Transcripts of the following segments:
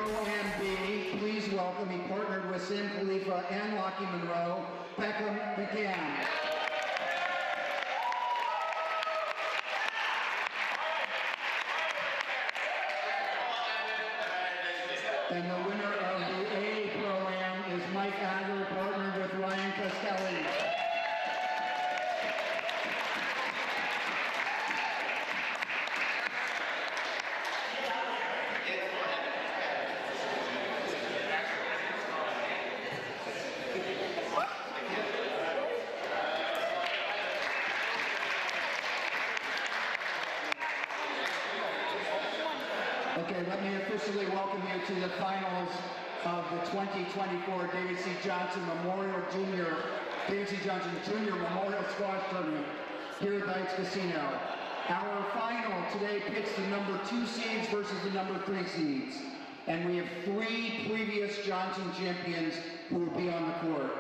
Pro-Am B, please welcome, he partnered with Sam Khalifa and Lockie Monroe, Beckham McCann. And the winner of the A Pro-Am is Mike Adler, partnered with Ryan Castelli. Okay, let me officially welcome you to the finals of the 2024 David C. Johnson Jr. Memorial Squash Tournament here at the Heights Casino. Our final today pits the number 2 seeds versus the number 3 seeds. And we have 3 previous Johnson champions who will be on the court.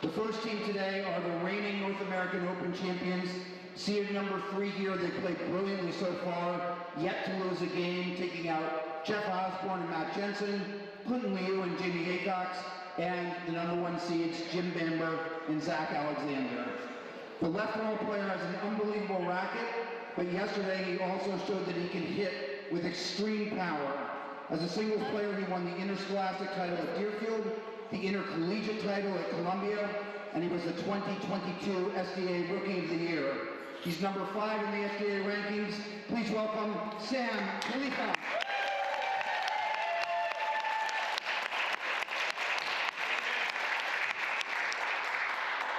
The first team today are the reigning North American Open champions. Seeded number 3 here, they played brilliantly so far, yet to lose a game, taking out Jeff Osborne and Matt Jensen, Clinton Liu and Jamie Haycox, and the number 1 seeds, Jim Bamber and Zach Alexander. The left wall player has an unbelievable racket, but yesterday he also showed that he can hit with extreme power. As a singles player, he won the interscholastic title at Deerfield, the intercollegiate title at Columbia, and he was the 2022 SDA Rookie of the Year. He's number 5 in the SDA rankings. Please welcome Sam Khalifa.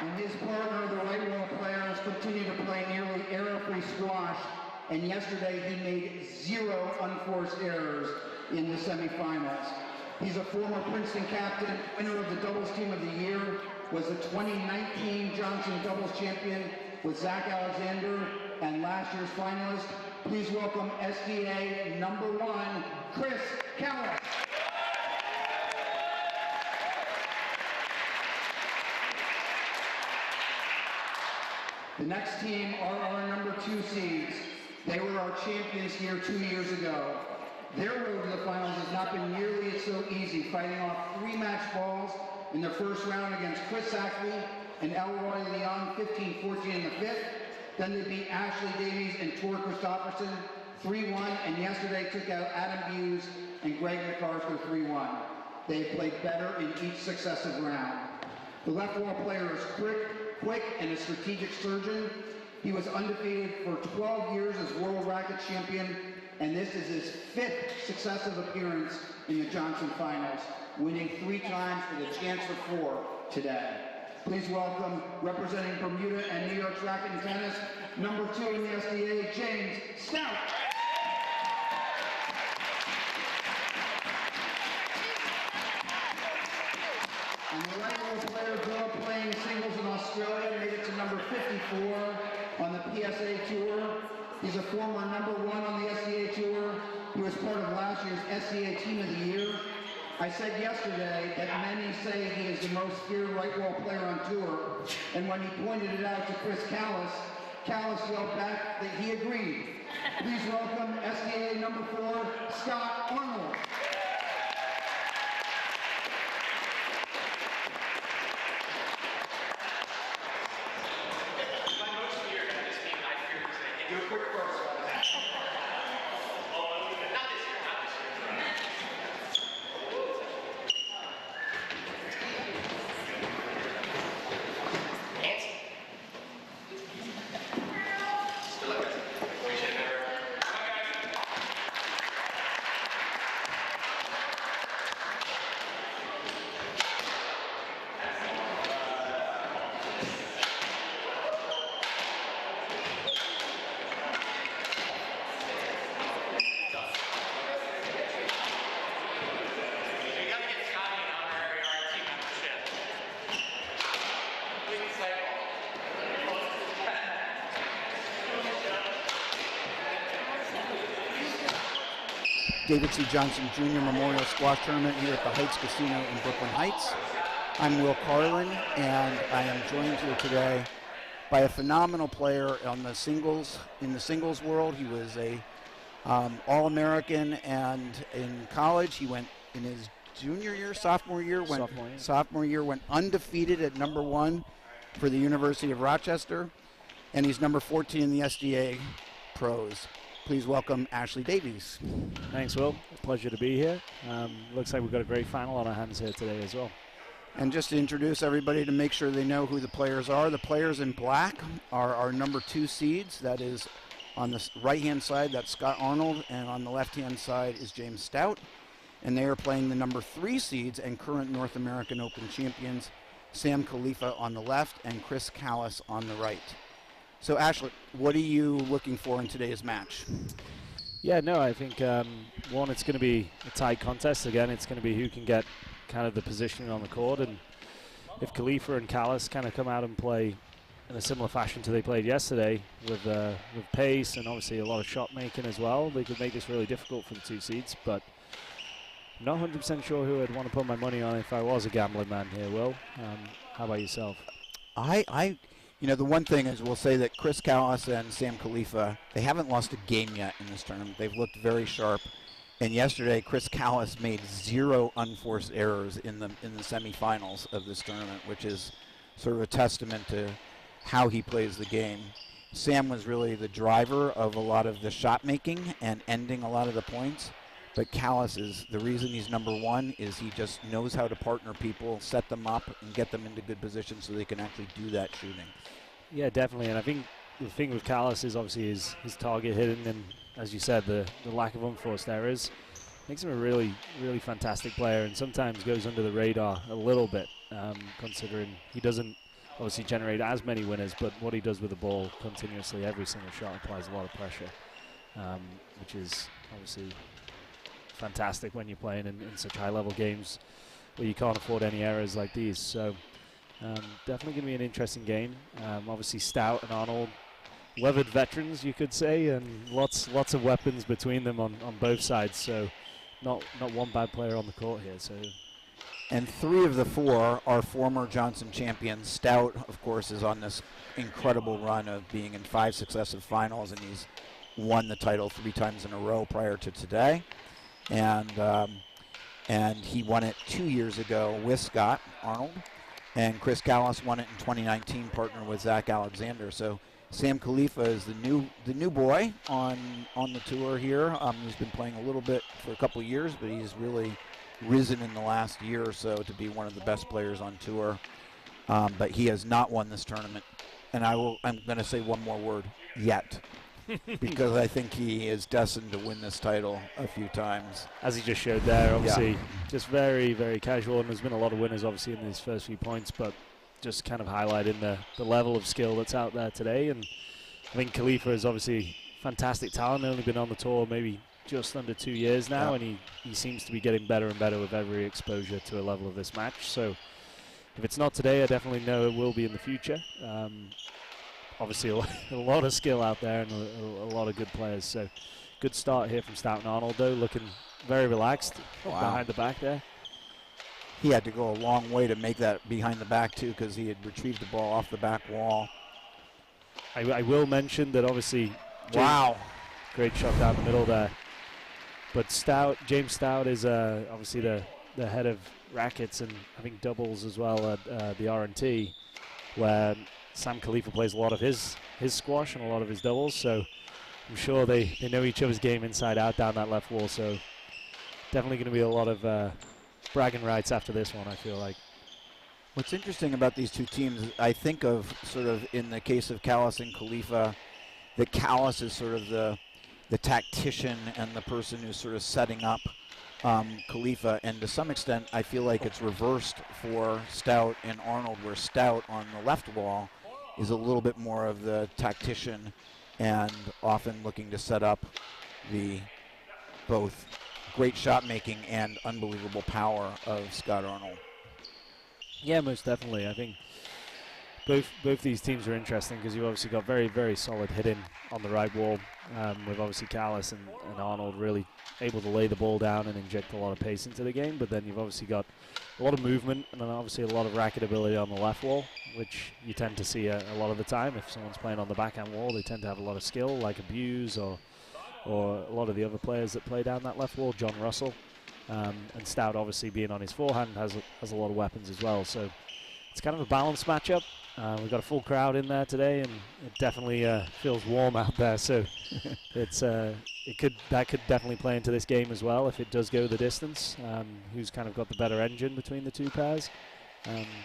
And his partner, the right wall players, continue to play nearly error-free squash, and yesterday he made 0 unforced errors in the semifinals. He's a former Princeton captain, winner of the doubles team of the year, was the 2019 Johnson doubles champion with Zach Alexander, and last year's finalist. Please welcome SDA number 1, Chris Callis. The next team are our number 2 seeds. They were our champions here 2 years ago. Their road to the finals has not been nearly so easy, fighting off 3 match balls in the first round against Chris Sackley and Elroy Leon, 15-14 in the 5th. Then they beat Ashley Davies and Tor Christofferson 3-1, and yesterday took out Adam Hughes and Greg MacArthur 3-1. They have played better in each successive round. The left wall player is quick and a strategic surgeon. He was undefeated for 12 years as World Racket Champion, and this is his 5th successive appearance in the Johnson Finals, winning 3 times with a chance for 4 today. Please welcome, representing Bermuda and New York's racket and tennis, number 2 in the SDA, James Stout. And the right wall player grew up playing singles in Australia, made it to number 54 on the PSA Tour. He's a former number 1 on the SDA Tour. He was part of last year's SDA Team of the Year. I said yesterday that many say he is the most feared right wall player on tour, and when he pointed it out to Chris Callis, Callis yelled back that he agreed. Please welcome SDA number 4, Scott Arnold. Do a quick first. David C. Johnson Jr. Memorial Squash Tournament here at the Heights Casino in Brooklyn Heights. I'm Will Carlin, and I am joined here today by a phenomenal player on the singles, in the singles world. He was a All-American, and in college he went in his junior year, sophomore year, Sophomore year. Went undefeated at number 1 for the University of Rochester, and he's number 14 in the SDA pros. Please welcome Ashley Davies. Thanks, Will. Pleasure to be here. Looks like we've got a great final on our hands here today as well. And just to introduce everybody to make sure they know who the players are, the players in black are our number 2 seeds. That is on the right-hand side, that's Scott Arnold, and on the left-hand side is James Stout. And they are playing the number 3 seeds and current North American Open champions, Sam Khalifa on the left and Chris Callis on the right. So, Ashley, what are you looking for in today's match? Yeah, no, I think, one, it's going to be a tight contest. Again, it's going to be who can get kind of the positioning on the court. And if Khalifa and Callis kind of come out and play in a similar fashion to they played yesterday with pace and obviously a lot of shot making as well, they could make this really difficult for the 2 seeds. But I'm not 100% sure who I'd want to put my money on if I was a gambling man here, Will. How about yourself? The one thing is we'll say that Chris Callis and Sam Khalifa, they haven't lost a game yet in this tournament. They've looked very sharp. And yesterday, Chris Callis made 0 unforced errors in the semifinals of this tournament, which is sort of a testament to how he plays the game. Sam was really the driver of a lot of the shot making and ending a lot of the points. But Callis is the reason he's number 1 is he just knows how to partner people, set them up, and get them into good positions so they can actually do that shooting. Yeah, definitely. And I think the thing with Callis is obviously his target hitting, and as you said, the lack of unforced errors makes him a really, really fantastic player, and sometimes goes under the radar a little bit, considering he doesn't obviously generate as many winners, but what he does with the ball continuously, every single shot applies a lot of pressure, which is obviously fantastic when you're playing in such high-level games where you can't afford any errors like these. So definitely going to be an interesting game. Obviously Stout and Arnold, weathered veterans, you could say, and lots of weapons between them on both sides. So not one bad player on the court here. So. And 3 of the 4 are former Johnson champions. Stout, of course, is on this incredible run of being in 5 successive finals, and he's won the title 3 times in a row prior to today. And he won it 2 years ago with Scott Arnold, and Chris Callis won it in 2019, partnered with Zach Alexander. So Sam Khalifa is the new boy on the tour here. He's been playing a little bit for a couple years, but he's really risen in the last year or so to be one of the best players on tour. But he has not won this tournament, and I'm going to say one more word: yet. Because I think he is destined to win this title a few times. As he just showed there, obviously, just very, very casual, and there's been a lot of winners, obviously, in these first few points, but just kind of highlighting the level of skill that's out there today. And I think Khalifa is obviously fantastic talent, only been on the tour maybe just under 2 years now, and he seems to be getting better and better with every exposure to a level of this match. So if it's not today, I definitely know it will be in the future. Obviously a lot of skill out there and a lot of good players. So good start here from Stout and Arnold, though, looking very relaxed behind the back there. He had to go a long way to make that behind the back, too, because he had retrieved the ball off the back wall. I will mention that obviously, great shot down the middle there. But James Stout is obviously the head of rackets and I think doubles as well at the R&T, where Sam Khalifa plays a lot of his squash and a lot of his doubles, so I'm sure they know each other's game inside out down that left wall, so definitely going to be a lot of bragging rights after this one, I feel like. What's interesting about these 2 teams, I think of sort of in the case of Callis and Khalifa, that Callis is sort of the tactician and the person who's sort of setting up Khalifa, and to some extent I feel like it's reversed for Stout and Arnold, where Stout on the left wall is a little bit more of the tactician and often looking to set up the both great shot making and unbelievable power of Scott Arnold. Yeah, most definitely. I think both these teams are interesting because you've obviously got very, very solid hitting on the right wall, with obviously Callis and Arnold really able to lay the ball down and inject a lot of pace into the game, but then you've obviously got a lot of movement and then obviously a lot of racket ability on the left wall, which you tend to see a lot of the time. If someone's playing on the backhand wall, they tend to have a lot of skill, like Abuse or a lot of the other players that play down that left wall, John Russell. And Stout, obviously being on his forehand, has a lot of weapons as well. So it's kind of a balanced matchup. We've got a full crowd in there today, and it definitely feels warm out there. So that could definitely play into this game as well if it does go the distance. Who's kind of got the better engine between the two pairs?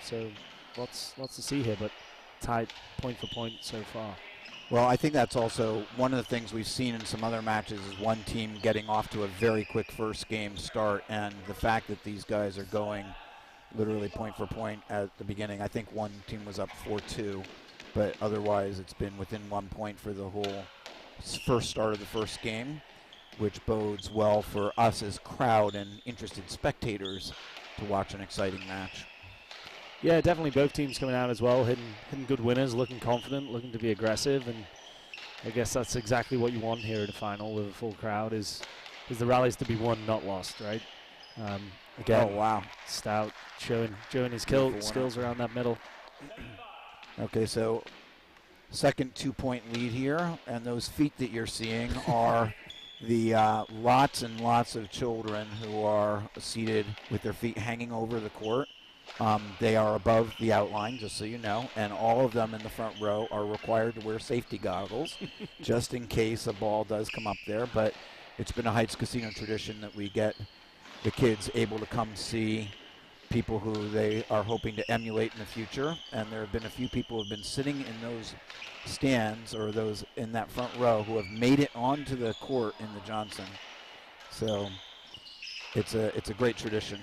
So lots to see here, but tight point for point so far. Well, I think that's also one of the things we've seen in some other matches is one team getting off to a very quick first game start, and the fact that these guys are going literally point for point at the beginning. I think one team was up 4-2, but otherwise it's been within 1 point for the whole first start of the first game, which bodes well for us as crowd and interested spectators to watch an exciting match. Yeah, definitely both teams coming out as well, hitting good winners, looking confident, looking to be aggressive, and I guess that's exactly what you want here in a final with a full crowd is the rallies to be won, not lost, right? Again, oh wow, Stout showing his skills around that middle. Okay, so second 2-point lead here, and those feet that you're seeing are the lots and lots of children who are seated with their feet hanging over the court. They are above the outline, just so you know, and all of them in the front row are required to wear safety goggles just in case a ball does come up there. But it's been a Heights Casino tradition that we get the kids able to come see people who they are hoping to emulate in the future. And there have been a few people who have been sitting in those stands or those in that front row who have made it onto the court in the Johnson. So it's a great tradition.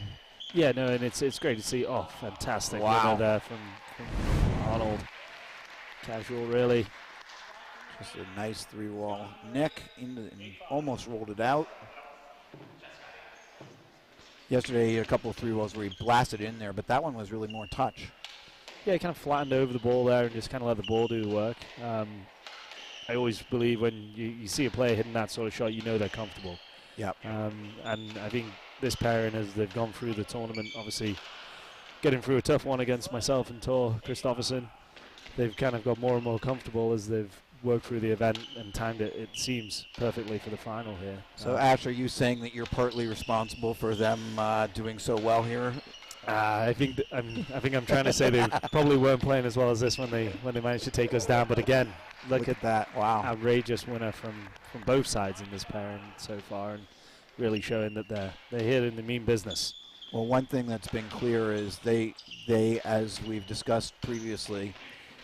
Yeah, no, and it's great to see. Oh, fantastic wow. winner there from Arnold. Casual, really. Just a nice 3-wall nick, and almost rolled it out. Yesterday, he had a couple of 3-walls where he blasted in there, but that one was really more touch. Yeah, he kind of flattened over the ball there and just kind of let the ball do the work. I always believe when you see a player hitting that sort of shot, you know they're comfortable. Yep. And I think this pairing, as they've gone through the tournament, obviously getting through a tough one against myself and Tor Christofferson, they've kind of got more and more comfortable as they've worked through the event and timed it, it seems, perfectly for the final here. So Ash, are you saying that you're partly responsible for them doing so well here? I think I'm trying to say they probably weren't playing as well as this when they managed to take us down. But again, look at that! Wow, outrageous winner from both sides in this pairing so far, and really showing that they're here in the mean business. Well, one thing that's been clear is they as we've discussed previously,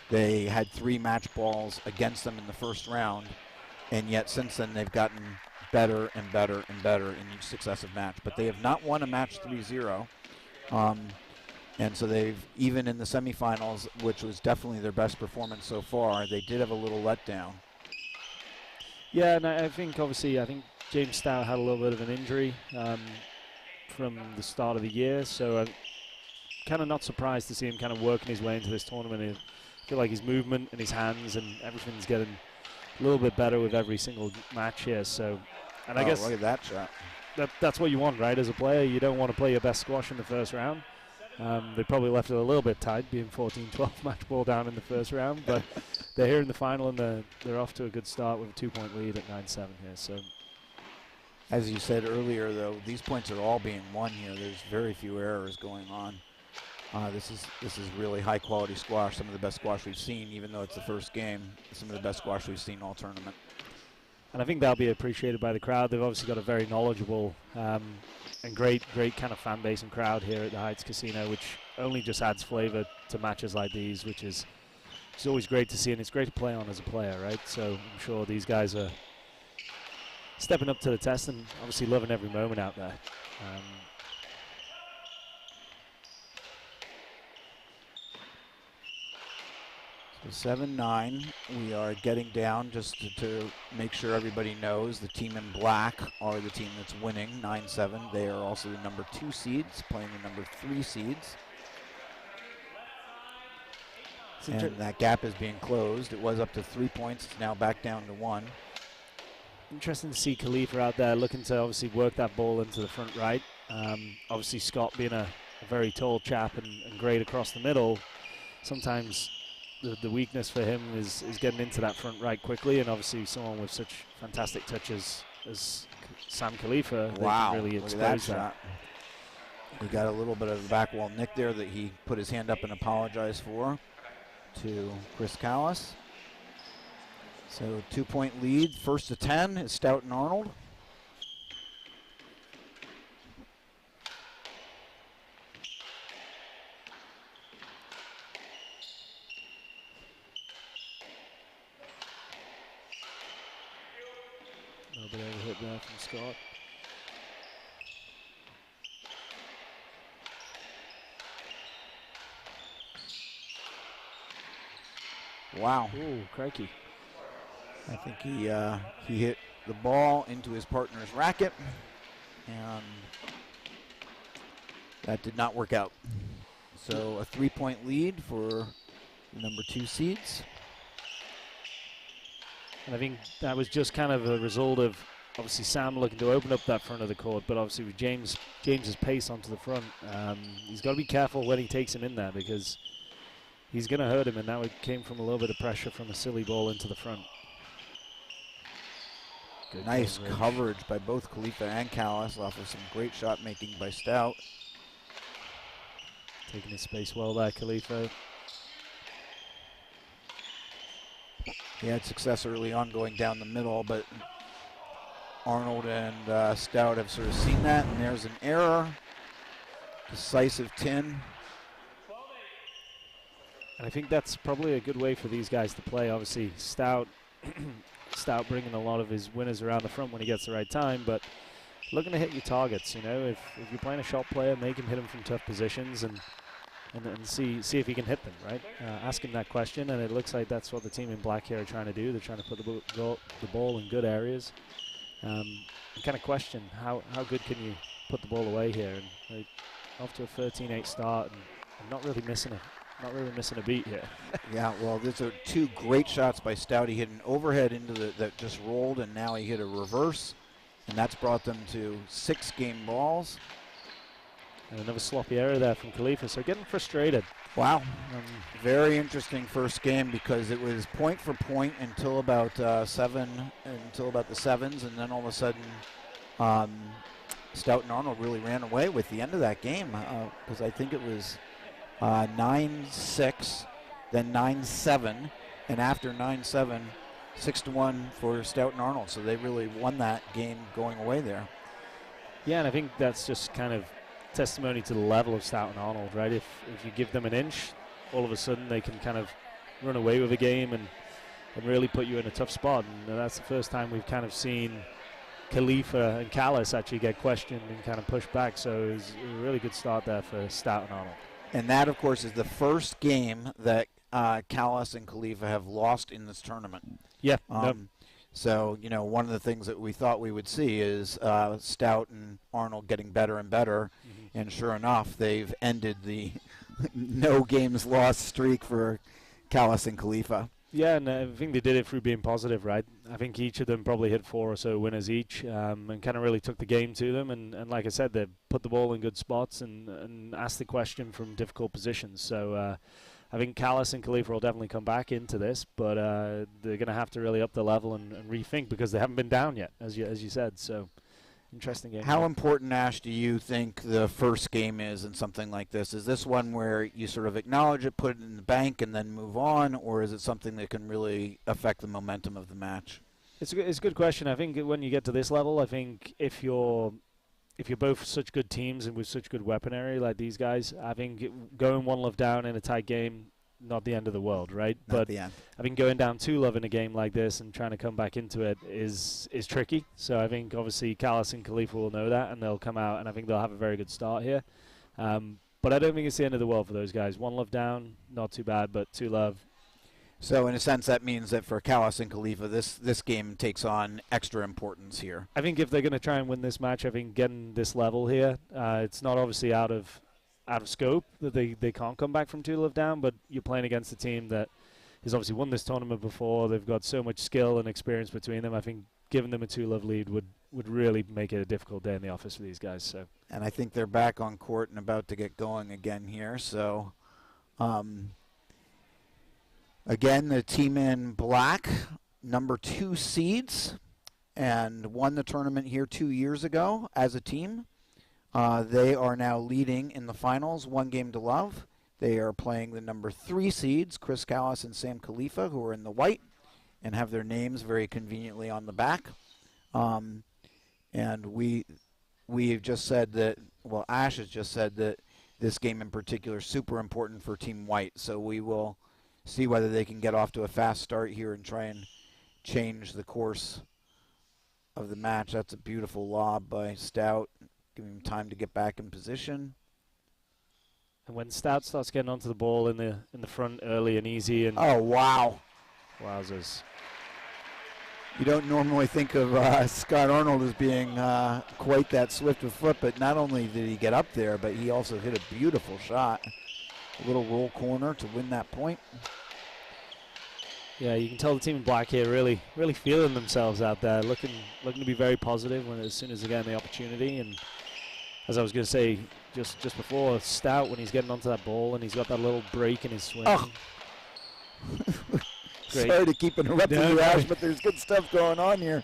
they had 3 match balls against them in the first round, and yet since then they've gotten better and better and better in each successive match. But they have not won a match 3-0. And so they've, even in the semifinals, which was definitely their best performance so far, they did have a little letdown. Yeah, and I think James Stout had a little bit of an injury from the start of the year, so I'm kind of not surprised to see him kind of working his way into this tournament. I feel like his movement and his hands and everything's getting a little bit better with every single match here. So, and I guess look at that shot. That's what you want, right? As a player, you don't want to play your best squash in the first round. They probably left it a little bit tight, being 14-12 match ball down in the first round, but they're here in the final and they're off to a good start with a 2-point lead at 9-7 here. So, as you said earlier, though, these points are all being won here. There's very few errors going on. This is really high quality squash. Some of the best squash we've seen, even though it's the first game. Some of the best squash we've seen all tournament. And I think that'll be appreciated by the crowd. They've obviously got a very knowledgeable and great kind of fan base and crowd here at the Heights Casino, which only just adds flavor to matches like these, which is it's always great to see, and it's great to play on as a player, right? So I'm sure these guys are stepping up to the test and obviously loving every moment out there. So 7-9, we are getting down just to make sure everybody knows the team in black are the team that's winning, 9-7. They are also the number 2 seeds, playing the number 3 seeds. And that gap is being closed. It was up to 3 points, it's now back down to 1. Interesting to see Khalifa out there looking to obviously work that ball into the front right. Obviously Scott being a very tall chap and great across the middle, sometimes the weakness for him is getting into that front right quickly, and obviously someone with such fantastic touches as Sam Khalifa, Wow, they can really look at that expose that. shot. He got a little bit of the back wall nick there that he put his hand up and apologized for to Chris Callis. So 2-point lead, first to 10 is Stout and Arnold. A little bit overhit there from Scott. Wow. Ooh, crikey. I think he hit the ball into his partner's racket, and that did not work out. So a 3-point lead for the number 2 seeds. And I think that was just kind of a result of obviously Sam looking to open up that front of the court, but obviously with James's pace onto the front, he's got to be careful when he takes him in there because he's going to hurt him, and that came from a little bit of pressure from a silly ball into the front. Good Nice coverage by both Khalifa and Callis off of some great shot making by Stout. Taking his space well there, Khalifa. He had success early on going down the middle, but Arnold and Stout have sort of seen that, and there's an error. Decisive 10. And I think that's probably a good way for these guys to play. Obviously, Stout bringing a lot of his winners around the front when he gets the right time, but looking to hit your targets. You know, if you're playing a shot player, make him hit them from tough positions and see if he can hit them, right? Ask him that question, and it looks like that's what the team in black here are trying to do. They're trying to put the ball in good areas. And kind of question how good can you put the ball away here? And they're off to a 13-8 start, and not really missing a beat here. Yeah, well, these are 2 great shots by Stout. He hit an overhead into that just rolled, and now he hit a reverse, and that's brought them to 6 game balls. And another sloppy error there from Khalifa, so getting frustrated. Wow, very interesting first game because it was point for point until about the 7s, and then all of a sudden, Stout and Arnold really ran away with the end of that game because I think it was 9-6, then 9-7, and after 9-7, 6-1 for Stout and Arnold. So they really won that game going away there. Yeah, and I think that's just kind of testimony to the level of Stout and Arnold, right? If you give them an inch, all of a sudden they can kind of run away with a game and really put you in a tough spot. And that's the first time we've kind of seen Khalifa and Callis actually get questioned and kind of pushed back. So it was a really good start there for Stout and Arnold. And that, of course, is the first game that Callis and Khalifa have lost in this tournament. Yeah. So, you know, one of the things that we thought we would see is Stout and Arnold getting better and better. Mm-hmm. And sure enough, they've ended the no games lost streak for Callis and Khalifa. Yeah, and I think they did it through being positive, right? I think each of them probably hit 4 or so winners each and kind of really took the game to them. And like I said, they put the ball in good spots and asked the question from difficult positions. So I think Callis and Khalifa will definitely come back into this, but they're going to have to really up the level and rethink because they haven't been down yet, as you said. So interesting game. How important, Ash, do you think the first game is in something like this? Is this one where you sort of acknowledge it, put it in the bank, and then move on, or is it something that can really affect the momentum of the match? It's a good question. I think when you get to this level, I think if you're both such good teams and with such good weaponry like these guys, I think going 1-love down in a tight game, not the end of the world, right? Not the end. I think going down 2-love in a game like this and trying to come back into it is tricky. So I think obviously Callis and Khalifa will know that, and they'll come out, and I think they'll have a very good start here. But I don't think it's the end of the world for those guys. 1-love down, not too bad, but 2-love. So in a sense, that means that for Callis and Khalifa, this game takes on extra importance here. I think if they're going to try and win this match, I think getting this level here, it's not obviously out of scope that they can't come back from 2-love down, but you're playing against a team that has obviously won this tournament before. They've got so much skill and experience between them. I think giving them a 2-love lead would really make it a difficult day in the office for these guys. So, and I think they're back on court and about to get going again here. So again, the team in black, number 2 seeds, and won the tournament here 2 years ago as a team. They are now leading in the finals, 1-0. They are playing the number 3 seeds, Chris Callis and Sam Khalifa, who are in the white and have their names very conveniently on the back. And we have just said that, well, Ash has just said that this game in particular is super important for Team White. So we will see whether they can get off to a fast start here and try and change the course of the match. That's a beautiful lob by Stout, giving him time to get back in position. And when Stout starts getting onto the ball in the front early and easy, and oh wow, wowzers! You don't normally think of Scott Arnold as being quite that swift of foot, but not only did he get up there, but he also hit a beautiful shot. A little roll corner to win that point. Yeah, you can tell the team in black here really feeling themselves out there, looking to be very positive as soon as they get the opportunity. And as I was going to say just before, Stout, when he's getting onto that ball and he's got that little break in his swing. Oh. Sorry to keep interrupting you, Ash, but there's good stuff going on here.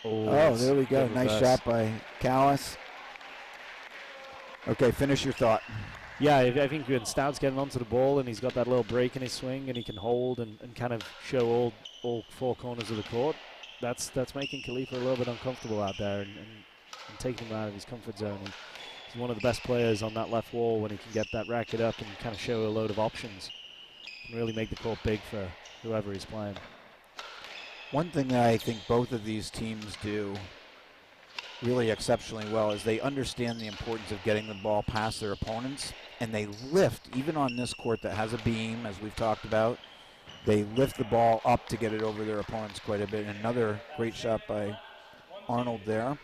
Oh, there we go. Nice shot by Callis. Okay, finish your thought. Yeah, I think when Stout's getting onto the ball and he's got that little break in his swing and he can hold and kind of show all 4 corners of the court, that's making Khalifa a little bit uncomfortable out there and taking him out of his comfort zone. He's one of the best players on that left wall when he can get that racket up and kind of show a load of options. And really make the court big for whoever he's playing. One thing that I think both of these teams do really exceptionally well is they understand the importance of getting the ball past their opponents, and they lift, even on this court that has a beam, as we've talked about, they lift the ball up to get it over their opponents quite a bit. Another great shot by Arnold there.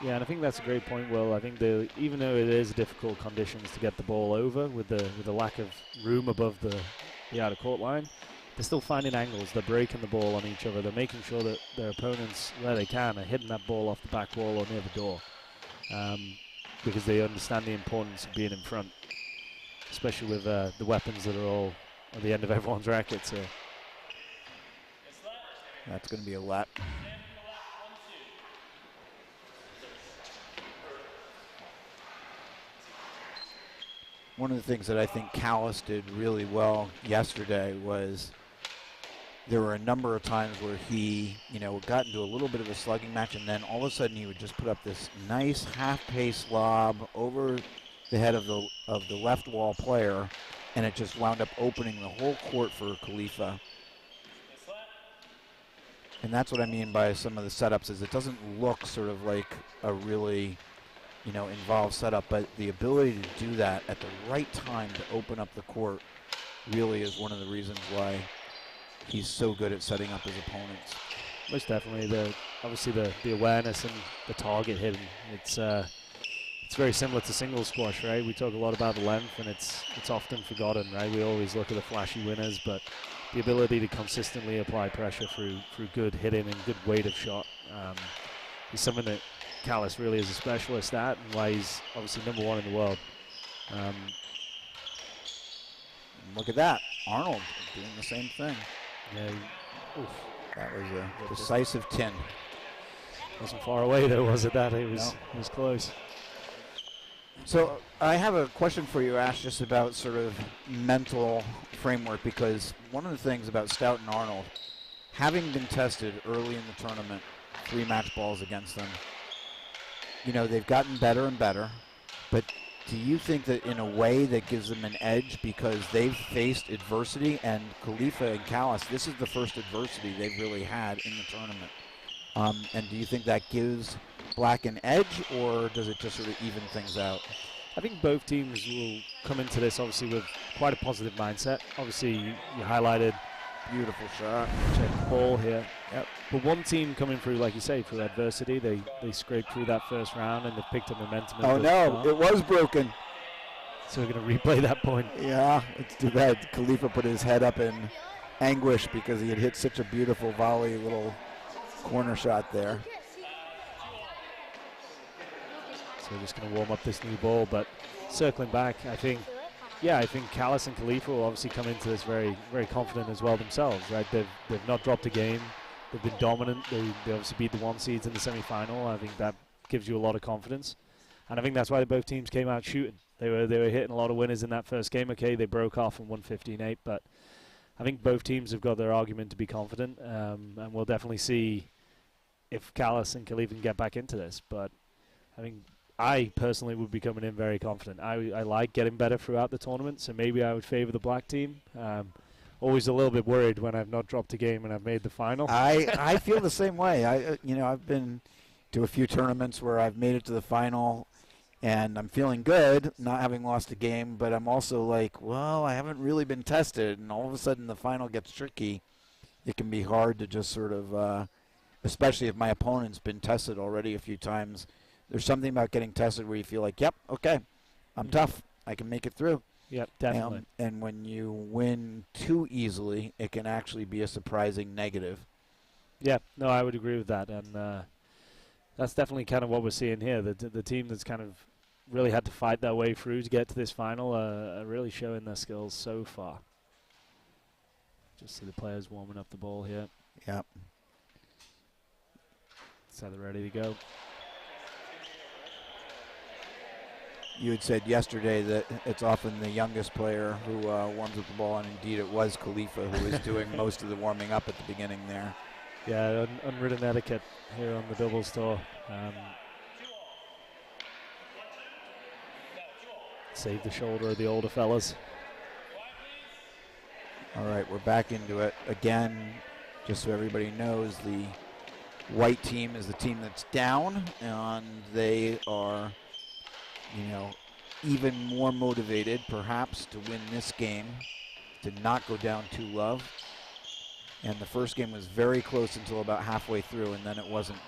Yeah, and I think that's a great point, Will. I think even though it is difficult conditions to get the ball over with the lack of room above the out-of-court line, they're still finding angles. They're breaking the ball on each other. They're making sure that their opponents, where they can, are hitting that ball off the back wall or near the door because they understand the importance of being in front, especially with the weapons that are all at the end of everyone's rackets here. That's going to be a lap. One of the things that I think Callis did really well yesterday was there were a number of times where he, got into a little bit of a slugging match, and then all of a sudden he would just put up this nice half-pace lob over the head of the left wall player, and it just wound up opening the whole court for Khalifa. And that's what I mean by some of the setups is it doesn't look sort of like a really involved setup, but the ability to do that at the right time to open up the court really is one of the reasons why he's so good at setting up his opponents. Most definitely. Obviously the awareness and the target hitting. It's very similar to singles squash, right? We talk a lot about the length, and it's often forgotten, right? We always look at the flashy winners, but the ability to consistently apply pressure through good hitting and good weight of shot is something that Callis really is a specialist at, and why he's obviously #1 in the world. Look at that. Arnold doing the same thing. Yeah, that was a decisive 10. Wasn't far away though, was it? It was close. So I have a question for you, Ash, just about sort of mental framework, because one of the things about Stout and Arnold, having been tested early in the tournament, 3 match balls against them, they've gotten better and better, but do you think that in a way that gives them an edge because they've faced adversity, and Khalifa and Callis, this is the first adversity they've really had in the tournament? And do you think that gives Black an edge, or does it just sort of even things out? I think both teams will come into this obviously with quite a positive mindset. Obviously, you highlighted beautiful shot. Check the ball here. Yep. But one team coming through, like you say, through adversity, they scraped through that first round and they picked up momentum. Oh no, it was broken. So we're going to replay that point. Yeah, it's too bad. Khalifa put his head up in anguish because he had hit such a beautiful volley, little corner shot there. So we're just going to warm up this new ball, but circling back, I think Yeah, I think Callis and Khalifa will obviously come into this very, very confident as well themselves, right? They've not dropped a game. They've been dominant. They obviously beat the 1 seeds in the semi-final. I think that gives you a lot of confidence, and I think that's why both teams came out shooting. They were hitting a lot of winners in that first game. Okay, they broke off and won 15-8, but I think both teams have got their argument to be confident, and we'll definitely see if Callis and Khalifa can get back into this. But I think I personally would be coming in very confident. I like getting better throughout the tournament, so maybe I would favor the black team. Always a little bit worried when I've not dropped a game and I've made the final. I feel the same way. I've been to a few tournaments where I've made it to the final, and I'm feeling good, not having lost a game, but I'm also like, well, I haven't really been tested, and all of a sudden the final gets tricky. It can be hard to just sort of, especially if my opponent's been tested already a few times. There's something about getting tested where you feel like, yep, okay, I'm tough. I can make it through. Yep, definitely. And when you win too easily, it can actually be a surprising negative. Yeah, no, I would agree with that. And that's definitely kind of what we're seeing here. The team that's kind of really had to fight their way through to get to this final are really showing their skills so far. Just see the players warming up the ball here. Yep. So they're ready to go. You had said yesterday that it's often the youngest player who warms up the ball, and indeed it was Khalifa who was doing most of the warming up at the beginning there. Yeah, unwritten etiquette here on the doubles tour. Save the shoulder of the older fellas. All right, we're back into it. Again, just so everybody knows, the white team is the team that's down, and they are, even more motivated perhaps to win this game, to not go down 2-love. And the first game was very close until about halfway through, and then it wasn't.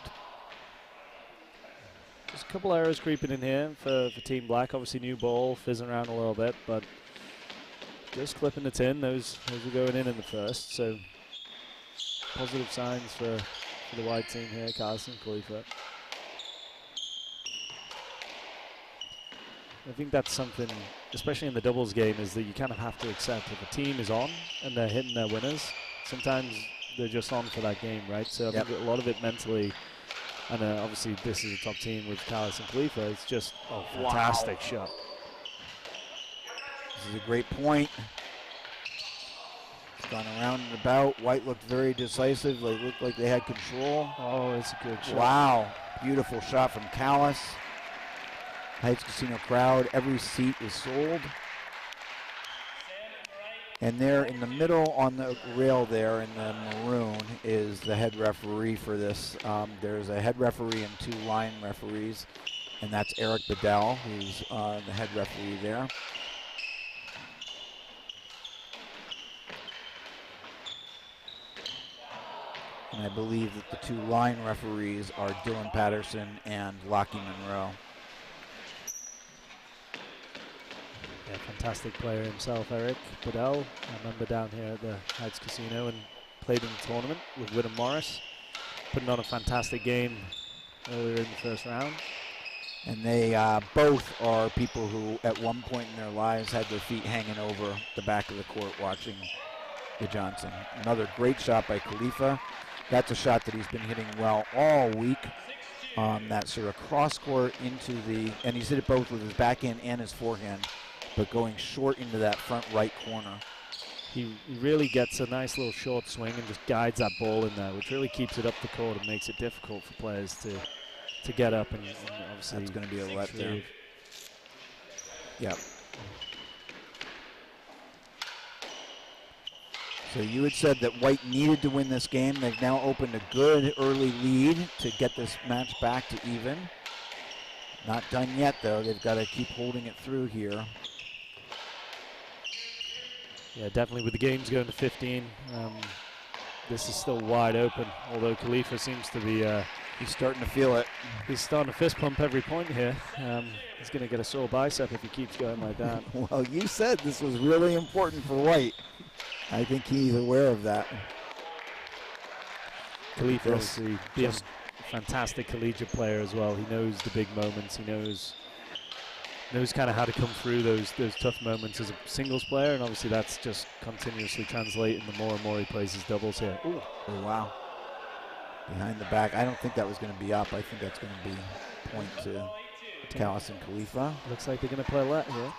There's a couple errors creeping in here for Team Black. Obviously new ball, fizzing around a little bit, but just clipping the tin. Those were going in the first, so positive signs for the white team here, Carson, Khalifa. I think that's something, especially in the doubles game, is that you kind of have to accept if a team is on and they're hitting their winners, sometimes they're just on for that game, right? So I think a lot of it mentally, and obviously this is a top team with Callis and Khalifa, it's just a fantastic shot. This is a great point. It's gone around and about. White looked very decisive. They looked like they had control. Oh, it's a good shot. Wow. Beautiful shot from Callis. Heights Casino crowd. Every seat is sold. And there in the middle on the rail there in the maroon is the head referee for this. There's a head referee and 2 line referees. And that's Eric Bedell, who's the head referee there. And I believe that the 2 line referees are Dylan Patterson and Lockie Monroe. Yeah, fantastic player himself, Eric Bedell. I remember down here at the Heights Casino and played in the tournament with Whittam Morris, putting on a fantastic game earlier in the first round. And they both are people who at one point in their lives had their feet hanging over the back of the court watching the Johnson. Another great shot by Khalifa. That's a shot that he's been hitting well all week. That sort of cross court into the, and he's hit it both with his backhand and his forehand, but going short into that front right corner. He really gets a nice little short swing and just guides that ball in there, which really keeps it up the court and makes it difficult for players to get up and obviously. That's going to be a let there. Yep. So you had said that White needed to win this game. They've now opened a good early lead to get this match back to even. Not done yet, though. They've got to keep holding it through here. Yeah, definitely with the games going to 15, this is still wide open, although Khalifa seems to be... he's starting to feel it. He's starting to fist pump every point here. He's going to get a sore bicep if he keeps going like that. Well, you said this was really important for White. I think he's aware of that. Khalifa obviously being a fantastic collegiate player as well. He knows the big moments. He knows knows kind of how to come through those tough moments as a singles player, and obviously that's just continuously translating the more and more he plays his doubles here. Ooh. Oh, wow. Behind the back. I don't think that was going to be up. I think that's going to be point to Callis and Khalifa. Looks like they're going to play let here.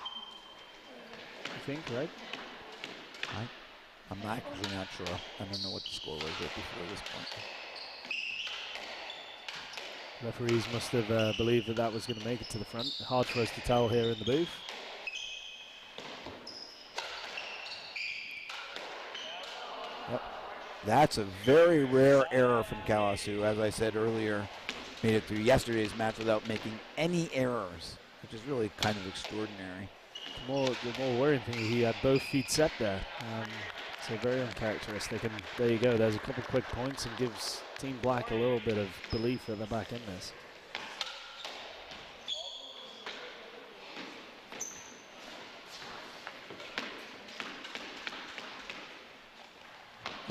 I think, right? I'm actually not sure. I don't know what the score was right before this point. Referees must have believed that was going to make it to the front. Hard for us to tell here in the booth. Yep. That's a very rare error from Callis, who, as I said earlier, made it through yesterday's match without making any errors, which is really kind of extraordinary. The more worrying thing, he had both feet set there. So very uncharacteristic, and there you go. There's a couple quick points and gives Team Black a little bit of belief that they're back in this.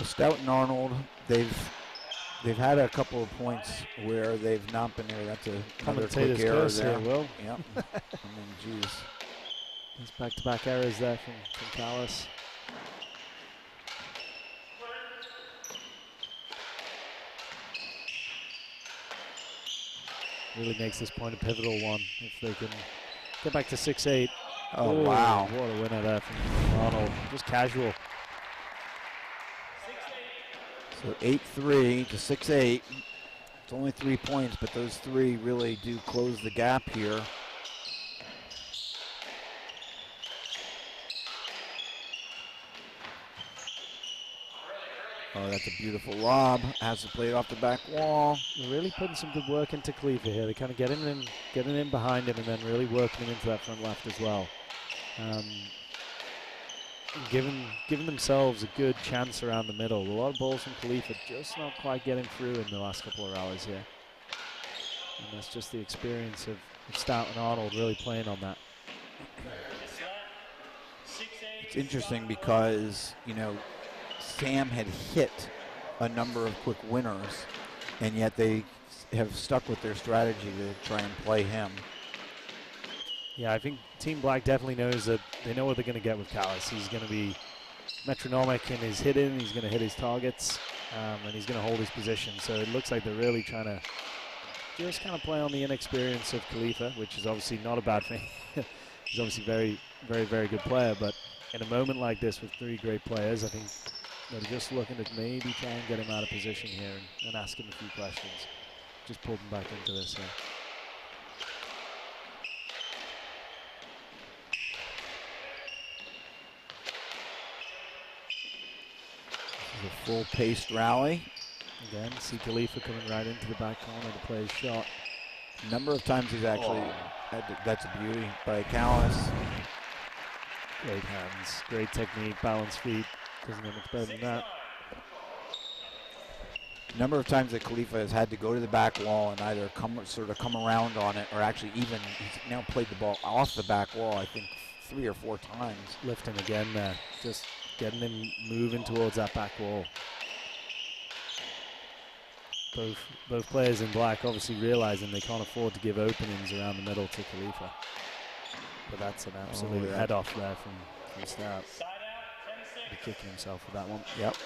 Stout and Arnold, they've had a couple of points where they've not been there. That's another quick error there. Will. Yep. I mean, geez. There's back-to-back errors there from Callis. Really makes this point a pivotal one if they can get back to 6-8. Oh, wow. What a winner there from Arnold. Just casual. So 8-3 to 6-8. It's only 3 points, but those three really do close the gap here. Oh, that's a beautiful lob. Has to play it off the back wall. They're really putting some good work into Khalifa here. They're kind of getting in behind him and then really working him into that front left as well. Giving themselves a good chance around the middle. A lot of balls from Khalifa just not quite getting through in the last couple of rallies here. And that's just the experience of Stout and Arnold really playing on that. It's interesting because, you know, Sam had hit a number of quick winners, and yet they have stuck with their strategy to try and play him. Yeah, I think Team Black definitely knows that they know what they're going to get with Callis. He's going to be metronomic in his hitting, he's going to hit his targets, and he's going to hold his position. So it looks like they're really trying to just kind of play on the inexperience of Khalifa, which is obviously not a bad thing. He's obviously very, very, very good player, but in a moment like this with three great players, I think they're just looking to maybe try and get him out of position here and ask him a few questions. Just pull him back into this here. This is a full-paced rally. Again, see Khalifa coming right into the back corner to play his shot. A number of times he's actually, that's a beauty by Callis. Great hands, great technique, balanced feet. Doesn't get much better than that. A number of times that Khalifa has had to go to the back wall and either come around on it, or actually even he's now played the ball off the back wall, I think 3 or 4 times. Lifting again there, just getting him moving towards that back wall. Both players in Black obviously realizing they can't afford to give openings around the middle to Khalifa. But that's an absolute head off there from Stout. Be kicking himself with that one. Yep.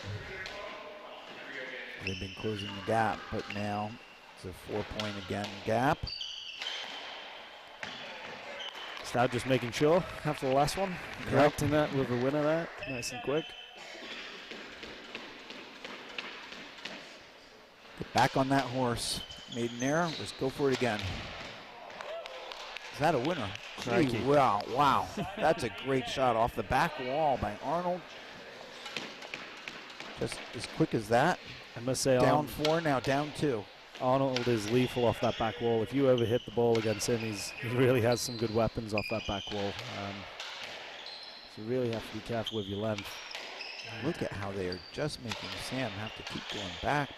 They've been closing the gap, but now it's a 4-point again gap. Stout just making sure after the last one, correcting that with a winner there, nice and quick. Get back on that horse. Made an error. Let's go for it again. Is that a winner? Crikey. Wow. That's a great shot off the back wall by Arnold. Just as quick as that. I must say, down 4, now down 2. Arnold is lethal off that back wall. If you ever hit the ball against him, he really has some good weapons off that back wall. So you really have to be careful with your length. Look at how they are just making Sam have to keep going back.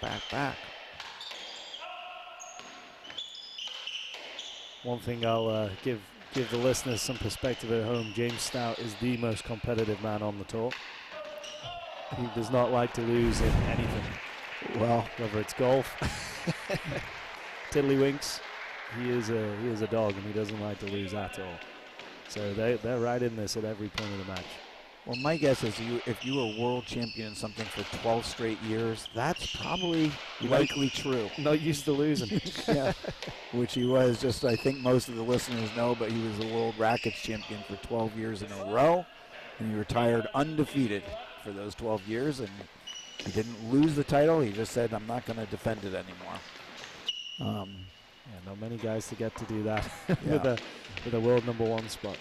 One thing I'll give the listeners some perspective at home, James Stout is the most competitive man on the tour. He does not like to lose in anything. Well, whether it's golf, tiddlywinks, he is a dog and he doesn't like to lose at all. So they're right in this at every point of the match. Well, my guess is if you were world champion in something for 12 straight years, that's probably likely true. Not used to losing. Yeah, which he was. Just I think most of the listeners know, but he was the world rackets champion for 12 years in a row, and he retired undefeated for those 12 years, and he didn't lose the title. He just said, I'm not going to defend it anymore. Yeah, not many guys to get to do that Yeah. with a world #1 spot.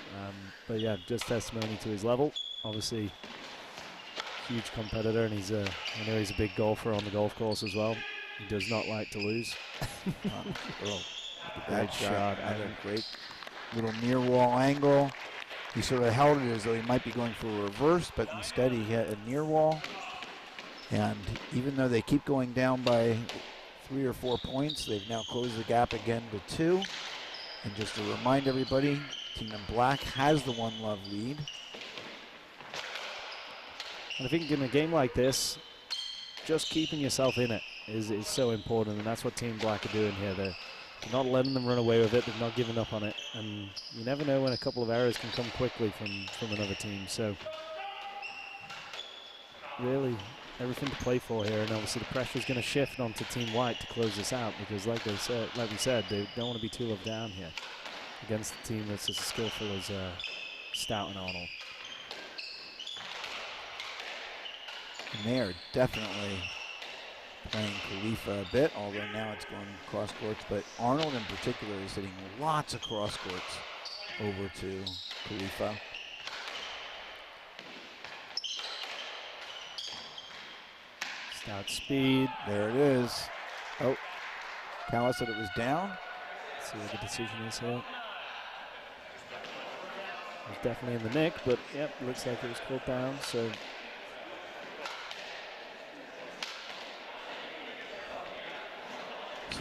But yeah, just testimony to his level. Obviously, huge competitor, and I know he's a big golfer on the golf course as well. He does not like to lose. Great shot. And A great little near wall angle. He sort of held it as though he might be going for a reverse, but instead he hit a near wall. And even though they keep going down by 3 or 4 points, they've now closed the gap again to 2. And just to remind everybody, Team in Black has the 1-love lead. I think in a game like this, just keeping yourself in it is so important, and that's what Team Black are doing here. They're not letting them run away with it. They're not giving up on it, and you never know when a couple of errors can come quickly from another team. So really, everything to play for here, and obviously the pressure is going to shift onto Team White to close this out because, like we said, they don't want to be too low down here against a team that's as skillful as Stout and Arnold. And they are definitely playing Khalifa a bit, although now it's going cross courts. But Arnold in particular is hitting lots of cross courts over to Khalifa. Stout speed. There it is. Oh, Callis said it was down. Let's see what the decision is here. It was definitely in the nick, but yep, looks like it was called down. So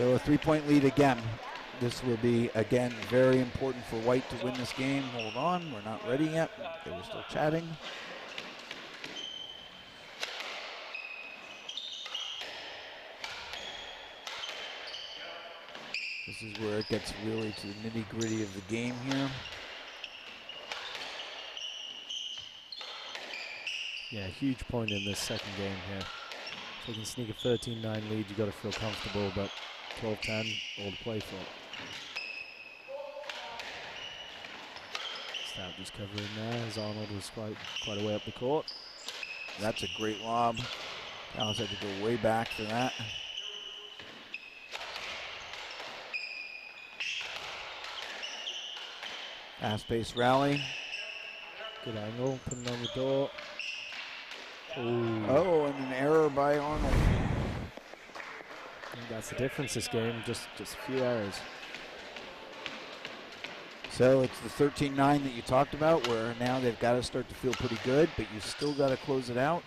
a 3-point lead again. This will be, again, very important for White to win this game. Hold on, we're not ready yet. They were still chatting. This is where it gets really to the nitty-gritty of the game here. Yeah, huge point in this second game here. If you can sneak a 13-9 lead, you've got to feel comfortable, but 12-10, all to play for. Stout just covering there as Arnold was quite a way up the court. That's a great lob. Callis had to go way back for that. Fast-paced rally. Good angle, putting on the door. Ooh. Oh, and an error by Arnold. I think that's the difference this game, just a few errors. So it's the 13-9 that you talked about, where now they've got to start to feel pretty good, but you still got to close it out.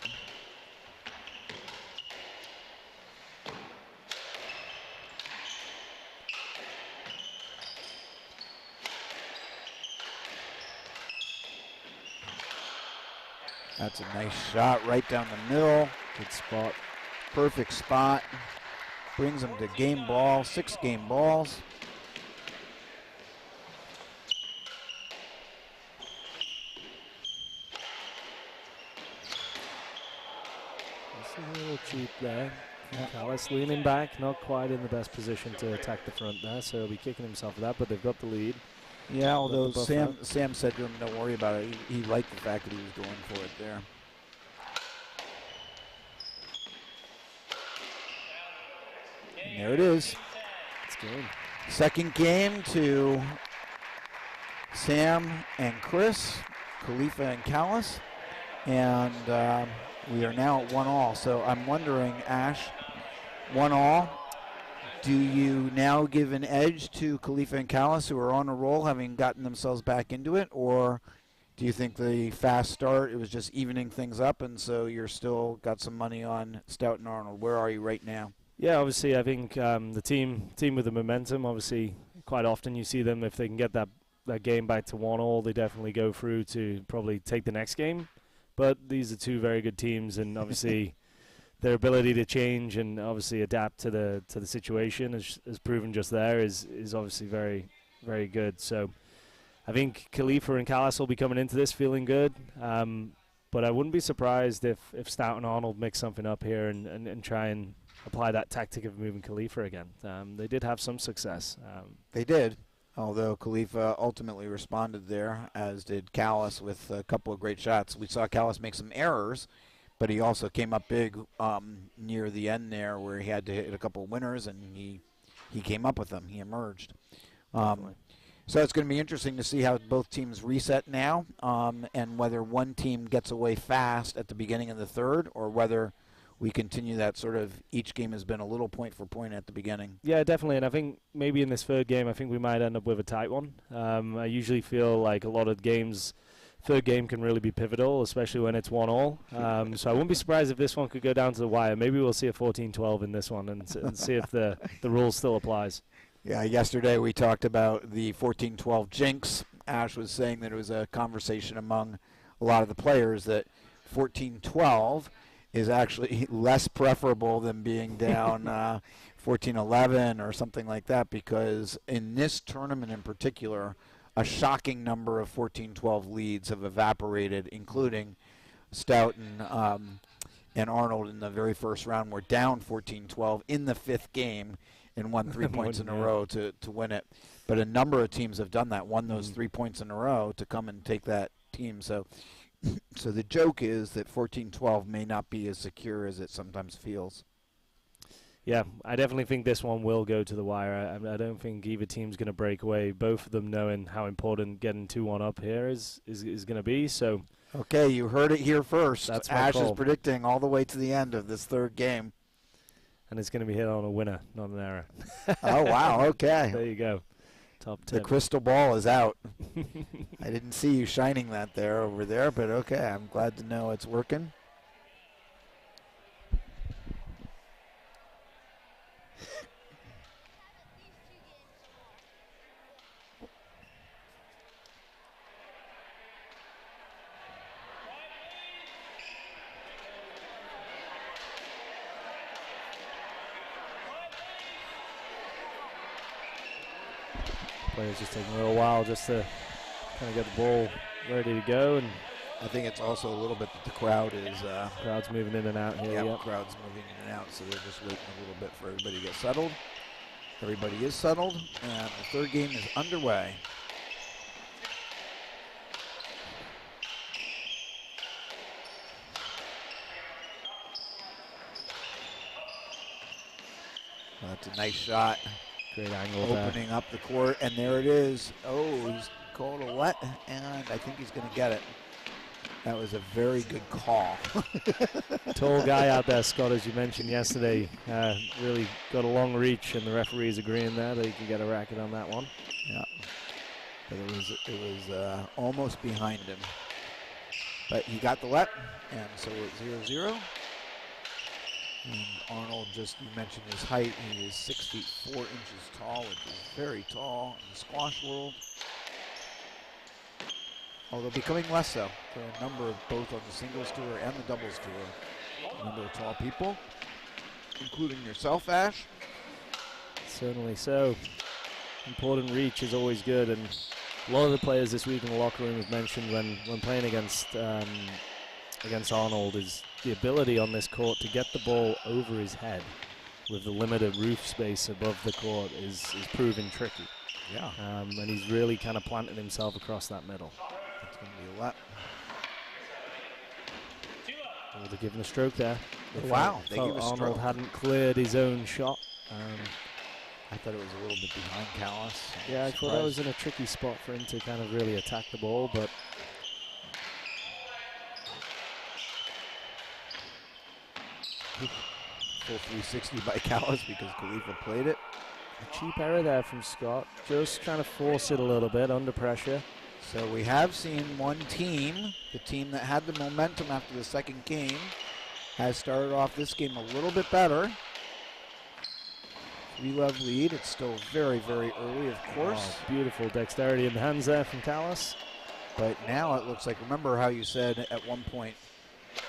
That's a nice shot right down the middle. Good spot. Perfect spot. Brings them to game ball, 6 game balls. It's a little cheap there. Callis leaning back, not quite in the best position to attack the front there, so he'll be kicking himself for that, but they've got the lead. Yeah, although Sam said to him, don't worry about it. He liked the fact that he was going for it there. And there it is. It's good. Second game to Sam and Chris, Khalifa and Callis. And we are now at 1-all. So I'm wondering, Ash, 1-all. Do you now give an edge to Khalifa and Callis, who are on a roll, having gotten themselves back into it? Or do you think the fast start, it was just evening things up, and so you're still got some money on Stout and Arnold? Where are you right now? Yeah, obviously, I think the team with the momentum, obviously, quite often you see them, if they can get that game back to 1-all, they definitely go through to probably take the next game. But these are two very good teams, and obviously their ability to change and obviously adapt to the situation, as proven just there, is obviously very, very good. So I think Khalifa and Callis will be coming into this feeling good. But I wouldn't be surprised if Stout and Arnold mix something up here and try and apply that tactic of moving Khalifa again. They did have some success. They did, although Khalifa ultimately responded there, as did Callis with a couple of great shots. We saw Callis make some errors, but he also came up big near the end there where he had to hit a couple of winners, and he came up with them. He emerged. So it's going to be interesting to see how both teams reset now, and whether one team gets away fast at the beginning of the third, or whether we continue that sort of each game has been a little point for point at the beginning. Yeah, definitely. And I think maybe in this third game, I think we might end up with a tight one. I usually feel like a lot of games, third game can really be pivotal, especially when it's 1-1. So I wouldn't be surprised if this one could go down to the wire. Maybe we'll see a 14-12 in this one and see if the rule still applies. Yeah, yesterday we talked about the 14-12 jinx. Ash was saying that it was a conversation among a lot of the players that 14-12 is actually less preferable than being down 14-11 or something like that, because in this tournament in particular, a shocking number of 14-12 leads have evaporated, including Stout and Arnold in the very first round were down 14-12 in the fifth game and won 3 points in a row to win it. But a number of teams have done that, won those 3 points in a row to come and take that team. So the joke is that 14-12 may not be as secure as it sometimes feels. Yeah, I definitely think this one will go to the wire. I don't think either team's going to break away. Both of them knowing how important getting 2-1 up here is going to be. So, okay, you heard it here first. That's Ash call. Is predicting all the way to the end of this third game. And it's going to be hit on a winner, not an error. Oh, wow, okay. There you go. Top 10. The crystal ball is out. I didn't see you shining that there over there, but okay, I'm glad to know it's working. Players just taking a little while just to kind of get the ball ready to go, and I think it's also a little bit that the crowd is crowd's moving in and out here. yeah, Yep. crowd's moving in and out, so they're just waiting a little bit for everybody to get settled. Everybody is settled, and the third game is underway. That's a nice shot. Great angle Opening up the court, and there it is. Oh, he's called a let, and I think he's going to get it. That was a very good call. Tall guy out there, Scott, as you mentioned yesterday. Really got a long reach, and the referee's agreeing there that he can get a racket on that one. Yeah, but it was almost behind him. But he got the let, and so it's 0-0. And Arnold, just you mentioned his height. He is 6 feet 4 inches tall, which is very tall in the squash world. Although becoming less so. There are a number of, both on the singles tour and the doubles tour, a number of tall people, including yourself, Ash. Certainly so. Important reach is always good, and a lot of the players this week in the locker room have mentioned when playing against Arnold is the ability on this court to get the ball over his head with the limited roof space above the court is proving tricky. Yeah. And he's really kind of planted himself across that middle. It's going to be a lot. Oh, they're giving a stroke there. Wow, they give a Arnold stroke. hadn't cleared his own shot. I thought it was a little bit behind Callis. Yeah, I thought that was in a tricky spot for him to kind of really attack the ball, but full 360 by Callis because Khalifa played it. a cheap error there from Scott. Just trying to force it a little bit under pressure. So we have seen one team, the team that had the momentum after the second game, has started off this game a little bit better. 3-love lead. It's still very, very early, of course. Oh, beautiful dexterity in the hands there from Callis. But now it looks like, remember how you said at one point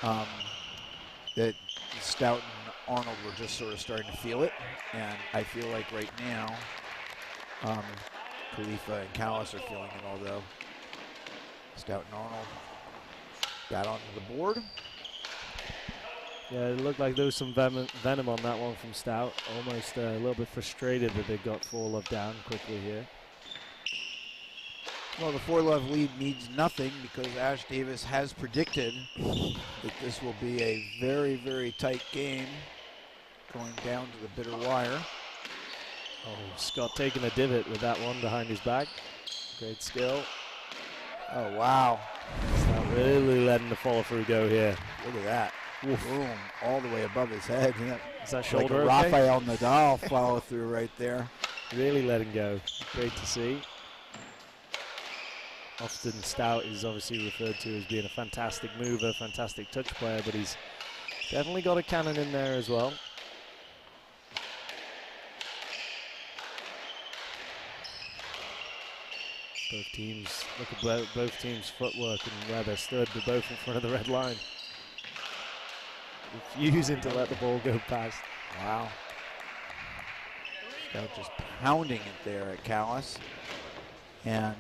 that Stout and Arnold were just sort of starting to feel it? And I feel like right now Khalifa and Callis are feeling it, although Stout and Arnold got onto the board. Yeah, it looked like there was some venom on that one from Stout. Almost a little bit frustrated that they got 4-love down quickly here. Well, the 4-love lead means nothing because Ash Davis has predicted that this will be a very, very tight game going down to the bitter wire. Oh, Scott taking a divot with that one behind his back. Great skill. Oh, wow. Stout really letting the follow-through go here. Look at that. Oof. Boom, all the way above his head. Is that shoulder like a okay? Rafael Nadal follow-through right there. Really letting go. Great to see. Often Stout is obviously referred to as being a fantastic mover, fantastic touch player, but he's definitely got a cannon in there as well. Both teams, look at both teams' footwork and where they stood. They're both in front of the red line. Refusing to let the ball go past. Wow. Stout just pounding it there at Callis. And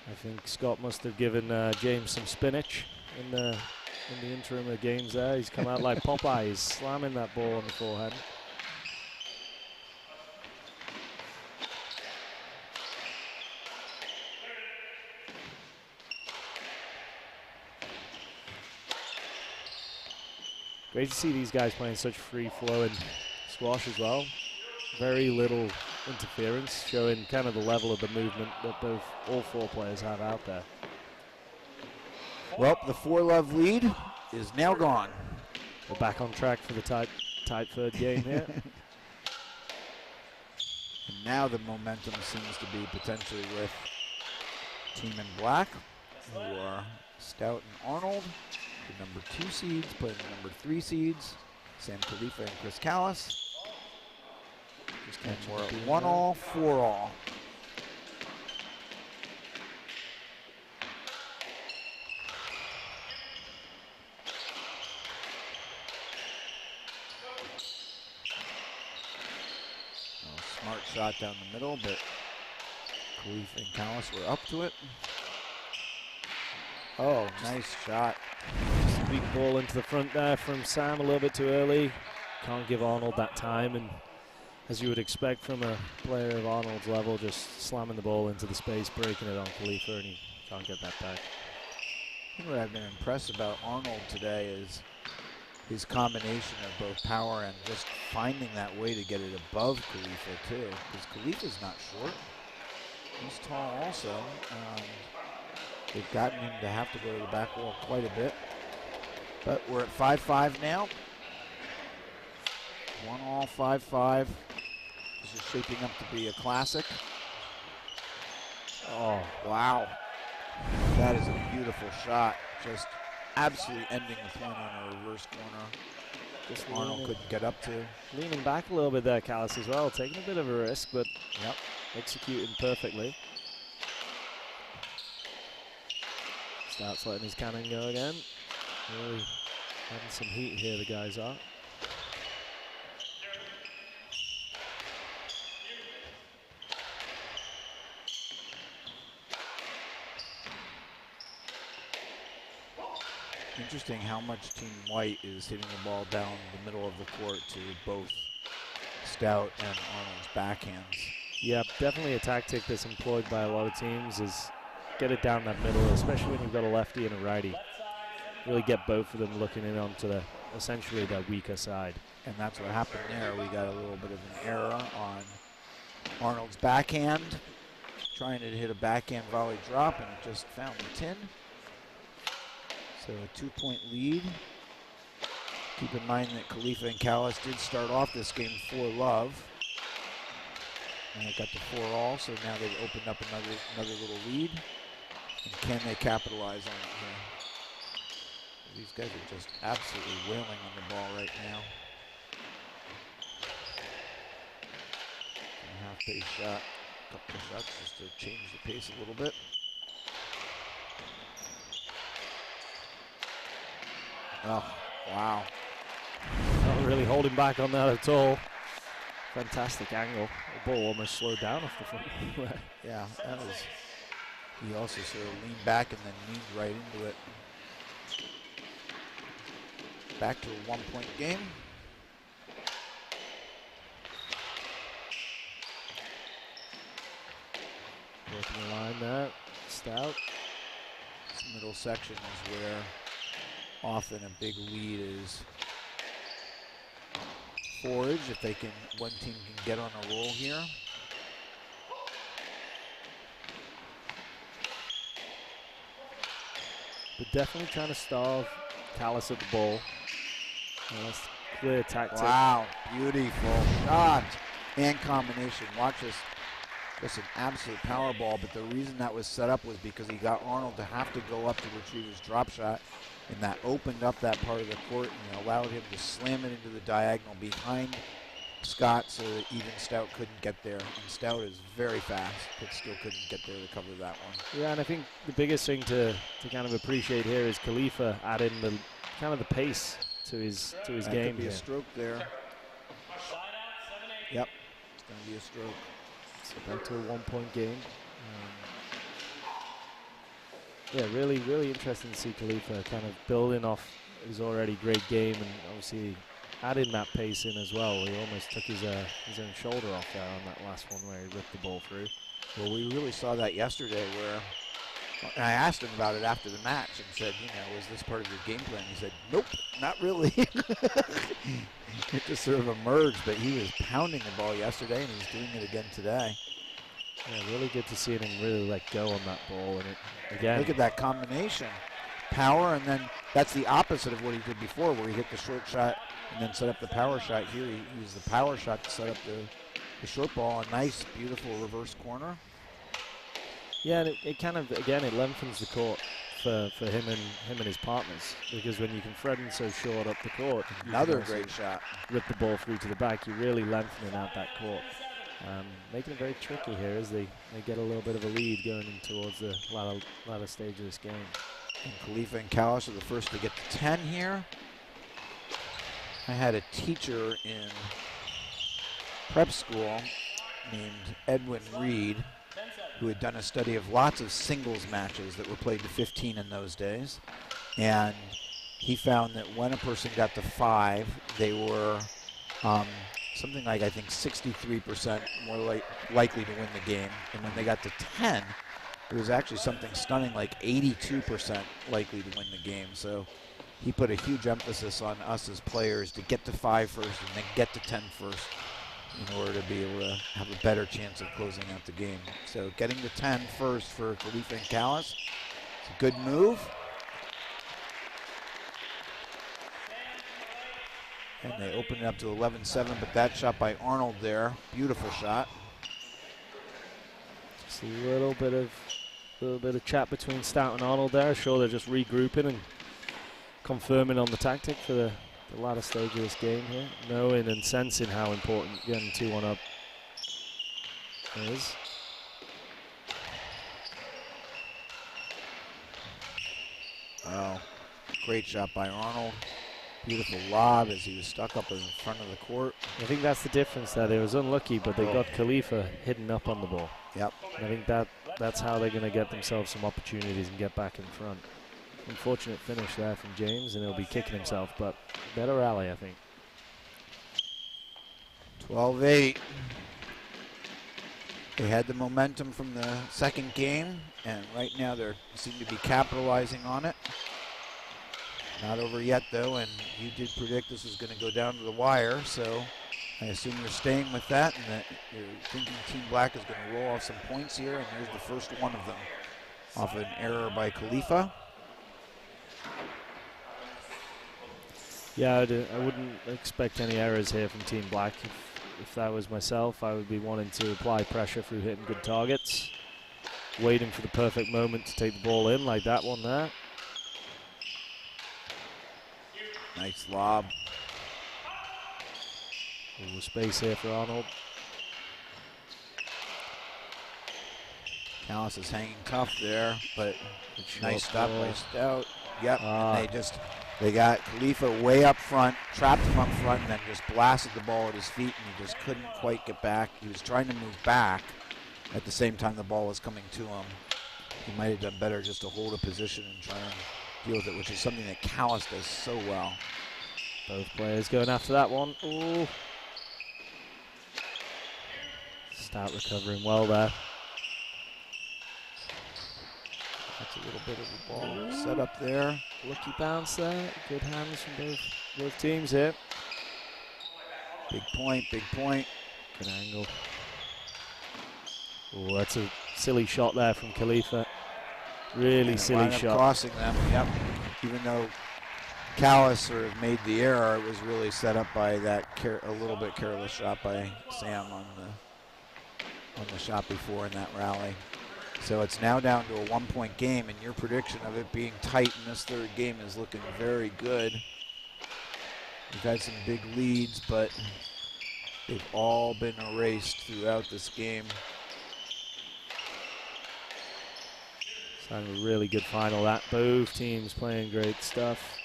I think Scott must have given James some spinach in the interim of games there. He's come out like Popeye. He's slamming that ball on the forehand. Great to see these guys playing such free-flowing squash as well. Very little interference, showing kind of the level of the movement that all four players have out there. Well, the 4-love lead is now gone. We're back on track for the tight third game here. And now the momentum seems to be potentially with Team in Black, who are Stout and Arnold, the number 2 seeds, playing the number 3 seeds, Sam Khalifa and Chris Callis. And we're at 1-all, 4-all. Smart shot down the middle, but Khalifa and Callis were up to it. Oh, nice shot. Just a big ball into the front there from Sam a little bit too early. Can't give Arnold that time, and as you would expect from a player of Arnold's level, just slamming the ball into the space, breaking it on Khalifa, and he can't get that back. I think what I've been impressed about Arnold today is his combination of both power and just finding that way to get it above Khalifa too, because Khalifa's not short. He's tall also. They've gotten him to have to go to the back wall quite a bit. But we're at 5-5 now. 1-all, 5-5. This is shaping up to be a classic. Oh, wow. That is a beautiful shot. Just absolutely ending the point on a reverse corner. Just Arnold couldn't get up to. Leaning back a little bit there, Callis, as well. Taking a bit of a risk, but executing perfectly. Starts letting his cannon go again. Really having some heat here, the guys are. Interesting how much Team White is hitting the ball down the middle of the court to both Stout and Arnold's backhands. Yeah, definitely a tactic that's employed by a lot of teams is get it down that middle, especially when you've got a lefty and a righty. Really get both of them looking in onto essentially their weaker side. And that's what happened there. We got a little bit of an error on Arnold's backhand, trying to hit a backhand volley drop, and it just found the tin. So a 2-point lead. Keep in mind that Khalifa and Callis did start off this game 4-love. And it got to 4-all, so now they've opened up another little lead. And can they capitalize on it here? These guys are just absolutely wailing on the ball right now. A half-pace shot, a couple of shots just to change the pace a little bit. Oh, wow. Not really holding back on that at all. fantastic angle. The ball almost slowed down off the front. Yeah, that was. He also sort of leaned back and then leaned right into it. Back to a 1-point game. Working the line there, Stout. This middle section is where often a big lead is forged if they can, one team can get on a roll here. But definitely trying to starve Callis at the ball. That's clear tactic. Wow, beautiful shot and combination. Watch this, just an absolute power ball, but the reason that was set up was because he got Arnold to have to go up to retrieve his drop shot, and that opened up that part of the court and allowed him to slam it into the diagonal behind Scott so that even Stout couldn't get there. And Stout is very fast, but still couldn't get there to cover that one. Yeah, and I think the biggest thing to kind of appreciate here is Khalifa adding the kind of the pace to his That game could be here. a stroke there. Yep, it's going to be a stroke. So back to a 1-point game. Yeah, really, really interesting to see Khalifa kind of building off his already great game, and obviously adding that pace in as well. He almost took his own shoulder off there on that last one where he ripped the ball through. Well, we really saw that yesterday where, and I asked him about it after the match and said, you know, was this part of your game plan? He said, nope, not really. It just sort of emerged, but he was pounding the ball yesterday and he's doing it again today. Yeah, really good to see him really let go on that ball. And it, again, Look at that combination. Power, and then that's the opposite of what he did before where he hit the short shot and then set up the power shot. Here he used the power shot to set up the short ball. A nice, beautiful reverse corner. yeah, and it kind of, again, it lengthens the court for him and his partners, because when you can threaten so short up the court, Another great shot. Rip the ball through to the back, you're really lengthening out that court. Making it very tricky here as they get a little bit of a lead going in towards the latter stage of this game. And Khalifa and Callis are the first to get to 10 here. I had a teacher in prep school named Edwin Reed who had done a study of lots of singles matches that were played to 15 in those days. And he found that when a person got to 5, they were something like, I think, 63% more likely to win the game. And when they got to 10, it was actually something stunning, like 82% likely to win the game. So he put a huge emphasis on us as players to get to 5 first and then get to 10 first in order to be able to have a better chance of closing out the game. So getting to 10 first for Khalifa and Callis, it's a good move. And they open it up to 11-7, but that shot by Arnold there, beautiful shot. Just a little bit of chat between Stout and Arnold there. Sure, they're just regrouping and confirming on the tactic for the latter stage of this game here, knowing and sensing how important getting 2-1 up is. Oh, great shot by Arnold. Beautiful lob as he was stuck up in front of the court. I think that's the difference there. They was unlucky, but they got Khalifa hidden up on the ball. Yep. And I think that's how they're going to get themselves some opportunities and get back in front. Unfortunate finish there from James, and he'll be kicking himself, but better rally, I think. 12-8. They had the momentum from the second game, and right now they seem to be capitalizing on it. Not over yet, though, and you did predict this was going to go down to the wire, so I assume you're staying with that and that you're thinking Team Black is going to roll off some points here, and here's the first one of them off an error by Khalifa. Yeah, I wouldn't expect any errors here from Team Black. If that was myself, I would be wanting to apply pressure through hitting good targets, waiting for the perfect moment to take the ball in, like that one there. Nice lob. A little space here for Arnold. Callis is hanging tough there, but nice stop by Stout. Yep, and they just They got Khalifa way up front, trapped him up front, and then just blasted the ball at his feet, and he just couldn't quite get back. He was trying to move back at the same time the ball was coming to him. He might have done better just to hold a position and try and deal with it, which is something that Callis does so well. Both players going after that one. Ooh. Stout recovering well there. That's a little bit of a ball set up there. Lucky bounce there. Good hands from both teams here. Big point, big point. Good angle. Oh, that's a silly shot there from Khalifa. Really silly shot. Crossing them, yep. Even though Callis sort of made the error, it was really set up by that a little bit careless shot by Sam on the shot before in that rally. So it's now down to a 1-point game, and your prediction of it being tight in this third game is looking very good. We've had some big leads, but they've all been erased throughout this game. Sounded a really good final that. Both teams playing great stuff.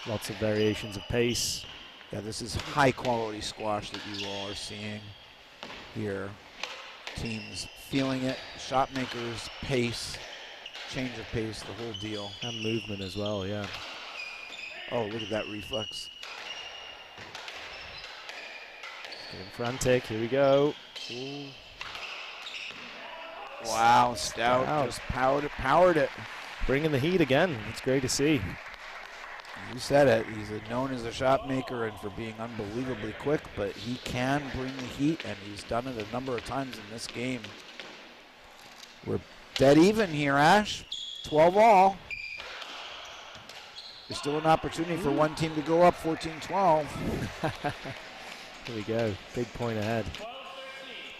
Lots of variations of pace. Yeah, this is high quality squash that you all are seeing here. Teams feeling it, shot makers, pace, change of pace, the whole deal. And movement as well, yeah. Oh, look at that reflex. Getting frantic, here we go. Ooh. Wow, Stout just powered it. Bringing the heat again, it's great to see. You said it, he's known as a shot maker and for being unbelievably quick, but he can bring the heat, and he's done it a number of times in this game. We're dead even here, Ash. 12 all. There's still an opportunity for one team to go up 14-12. Here we go, big point ahead.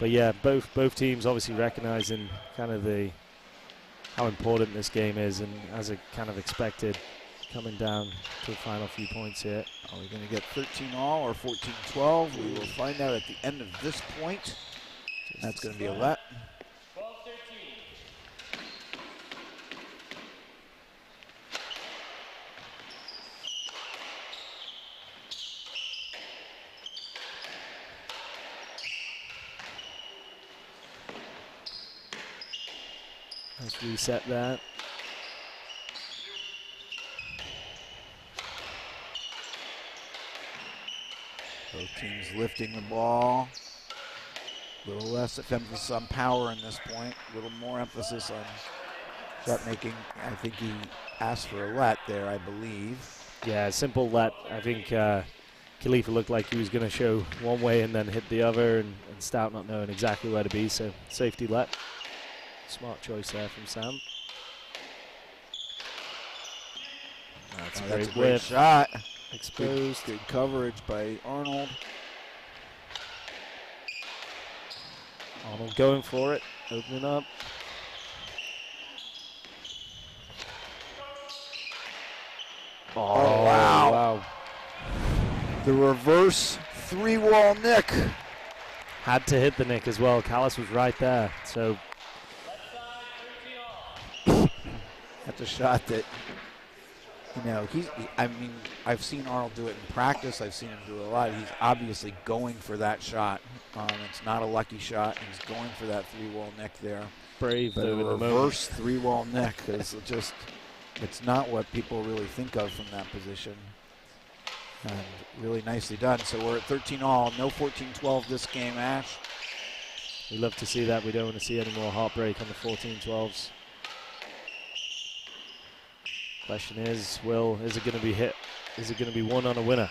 But yeah, both teams obviously recognizing kind of how important this game is, and as it kind of expected, coming down to the final few points here. Are we going to get 13 all or 14-12? We will find out at the end of this point. That's going to be a let. Let's reset that. Both teams lifting the ball. A little less emphasis on power in this point. A little more emphasis on shot making. I think he asked for a let there, I believe. Yeah, simple let. I think Khalifa looked like he was going to show one way and then hit the other, and Stout not knowing exactly where to be, so safety let. Smart choice there from Sam. That's a great shot. Exposed. Good coverage by Arnold. Arnold going for it, opening up. Oh, wow. The reverse three-wall nick. Had to hit the nick as well. Callis was right there. So that's a shot that, you know, I've seen Arnold do it in practice. I've seen him do it a lot. He's obviously going for that shot. It's not a lucky shot. He's going for that three-wall nick there. Brave, but though, a reverse three-wall nick is just, it's not what people really think of from that position. And really nicely done. So we're at 13 all. No 14-12 this game, Ash. We love to see that. We don't want to see any more heartbreak on the 14-12s. Question is, is it going to be hit? Is it going to be won on a winner?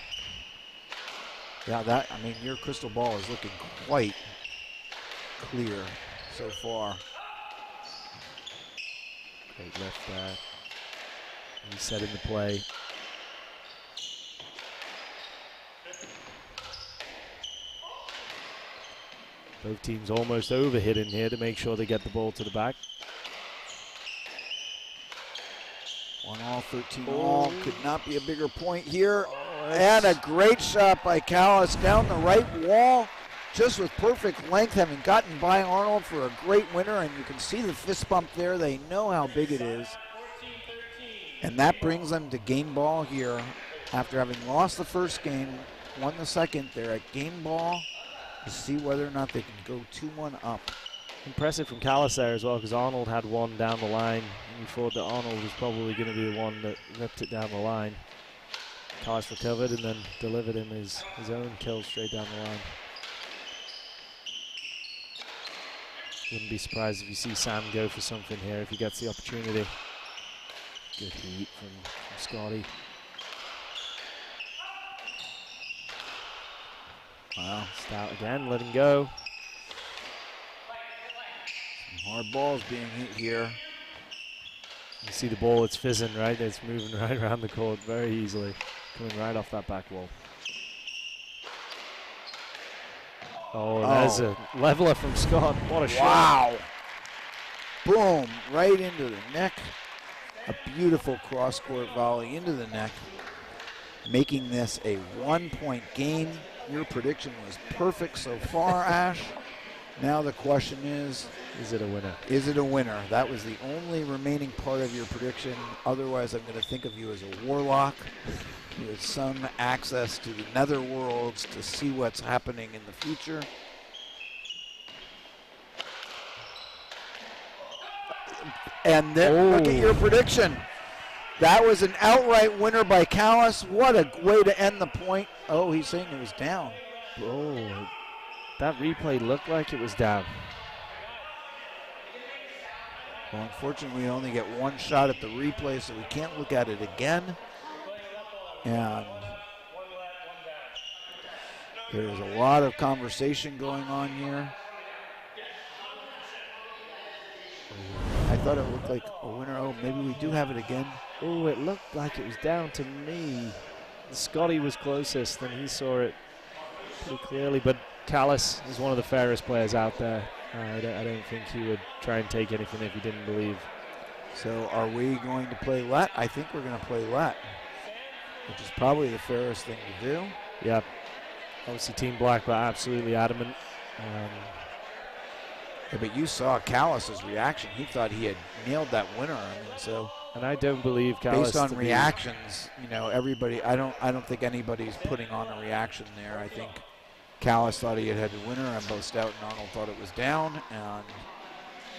Yeah, your crystal ball is looking quite clear so far. Great lift there. Reset in the play. Both teams almost overhitting here to make sure they get the ball to the back. 1 all, 13 all. Could not be a bigger point here. And a great shot by Callis down the right wall. just with perfect length, having gotten by Arnold for a great winner, and you can see the fist bump there. They know how big it is. And that brings them to game ball here. After having lost the first game, won the second, they're at game ball to see whether or not they can go 2-1 up. Impressive from Callis there as well, because Arnold had one down the line. And you thought that Arnold was probably going to be the one that ripped it down the line. Callis recovered and then delivered him his own kill straight down the line. Wouldn't be surprised if you see Sam go for something here if he gets the opportunity. Good heat from Scotty. Wow, Stout again, letting go. Some hard balls being hit here. You see the ball, it's fizzing, right? It's moving right around the court very easily. Coming right off that back wall. Oh, there's a leveler from Scott. What a shot. Wow. Boom, right into the neck. A beautiful cross-court volley into the neck, making this a 1-point game. Your prediction was perfect so far, Ash. Now the question is it a winner? Is it a winner? That was the only remaining part of your prediction. Otherwise, I'm going to think of you as a warlock with some access to the nether worlds to see what's happening in the future. And then look at your prediction. That was an outright winner by Callis. What a way to end the point. Oh, he's saying it was down. Oh, that replay looked like it was down. Well, unfortunately, we only get one shot at the replay, so we can't look at it again. And there's a lot of conversation going on here. I thought it looked like a winner. Oh, maybe we do have it again. Oh, it looked like it was down to me. Scotty was closest, and he saw it pretty clearly. But Callis is one of the fairest players out there. I don't think he would try and take anything if he didn't believe. So are we going to play let? I think we're going to play let, which is probably the fairest thing to do. Yep. Obviously, Team Black were absolutely adamant. Yeah, but you saw Callis's reaction. He thought he had nailed that winner. I mean, so. And I don't believe Callis. Based on reactions, you know, everybody. I don't think anybody's putting on a reaction there. I think Callis thought he had the winner, and both Stout and Arnold thought it was down, and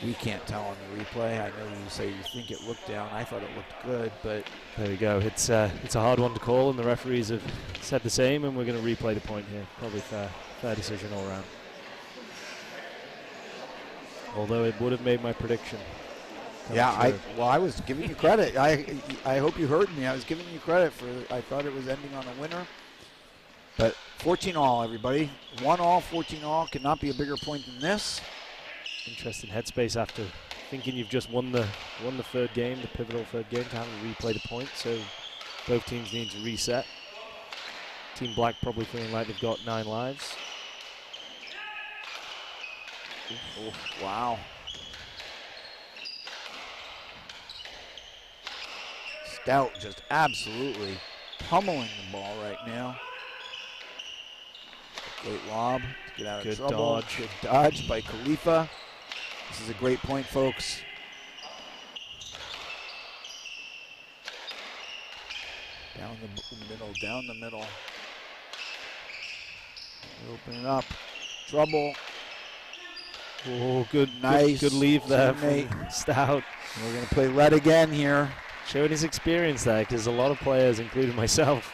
we can't tell on the replay. I know you say you think it looked down. I thought it looked good, but there we go. It's a hard one to call, and the referees have said the same, and we're going to replay the point here. Probably fair decision all around. Although it would have made my prediction. Yeah, I was giving you credit. I hope you heard me. I was giving you credit for. I thought it was ending on a winner. But 14-all, everybody. 1-all, 14-all. Cannot be a bigger point than this. Interesting headspace after thinking you've just won the third game, the pivotal third game, to have to replay the point. So both teams need to reset. Team Black probably feeling like they've got 9 lives. Oh, wow. Stout just absolutely pummeling the ball right now. Great lob to get out of trouble. Dodge. Good dodge by Khalifa. This is a great point, folks. Down the middle. Open it up. Trouble. Oh, good, nice. Good leave there teammate. from Stout. And we're going to play let again here. Showing his experience there, because a lot of players, including myself,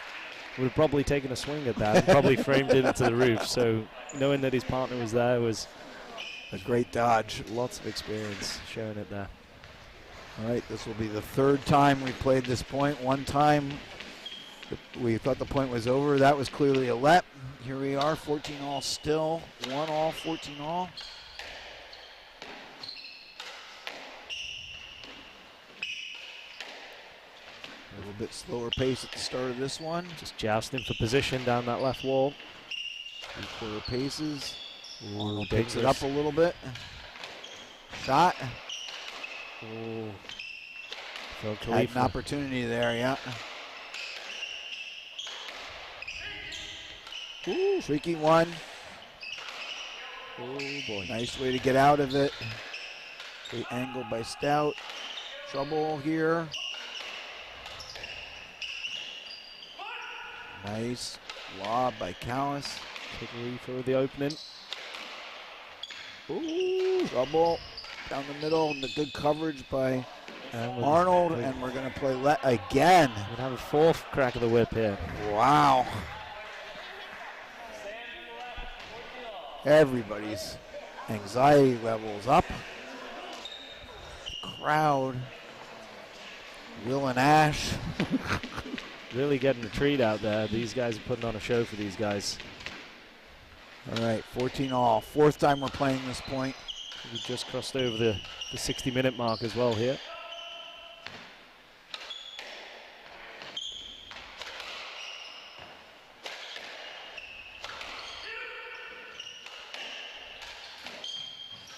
would have probably taken a swing at that and probably framed it into the roof. So knowing that his partner was there was a great dodge. Lots of experience showing it there. All right, this will be the third time we played this point. One time we thought the point was over. That was clearly a let. Here we are, 14-all still. 1-all, 14-all. A little bit slower pace at the start of this one. Just jousting for position down that left wall. 3/4 paces. Ooh, takes it up a little bit. Shot. Ooh. Had an opportunity there, yeah. Ooh, streaky one. Oh, boy. Nice way to get out of it. Great angle by Stout. Trouble here. Nice lob by Callis. For the opening. Ooh, trouble down the middle, and the good coverage by Arnold, and we're going to play again. We'll have a fourth crack of the whip here. Wow. Everybody's anxiety levels up. The crowd. Will and Ash. Really getting a treat out there. These guys are putting on a show for these guys. All right, 14-all. Fourth time we're playing this point. We just crossed over the 60-minute mark as well here.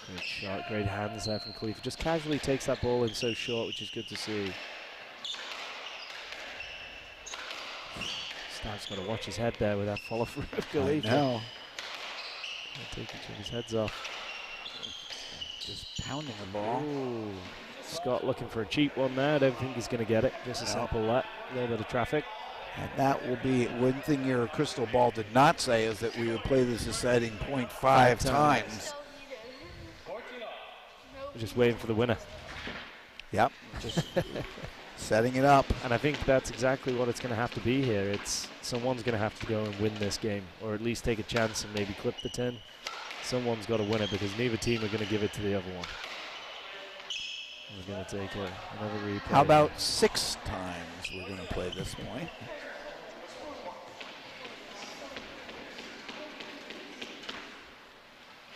Great shot, great hands there from Khalifa. Just casually takes that ball in so short, which is good to see. Stout's got to watch his head there with that follow-through of Khalifa. I know. Take each of his heads off. Just pounding the ball. Ooh. Scott looking for a cheap one there. I don't think he's going to get it. Just a simple let. A little bit of traffic. And that will be one thing your crystal ball did not say is that we would play this deciding point 5 times. We're just waiting for the winner. Yep. Just setting it up. And I think that's exactly what it's going to have to be here. It's someone's going to have to go and win this game, or at least take a chance and maybe clip the 10. Someone's got to win it because neither team are going to give it to the other one. We're going to take another replay. How about 6 times we're going to play this point?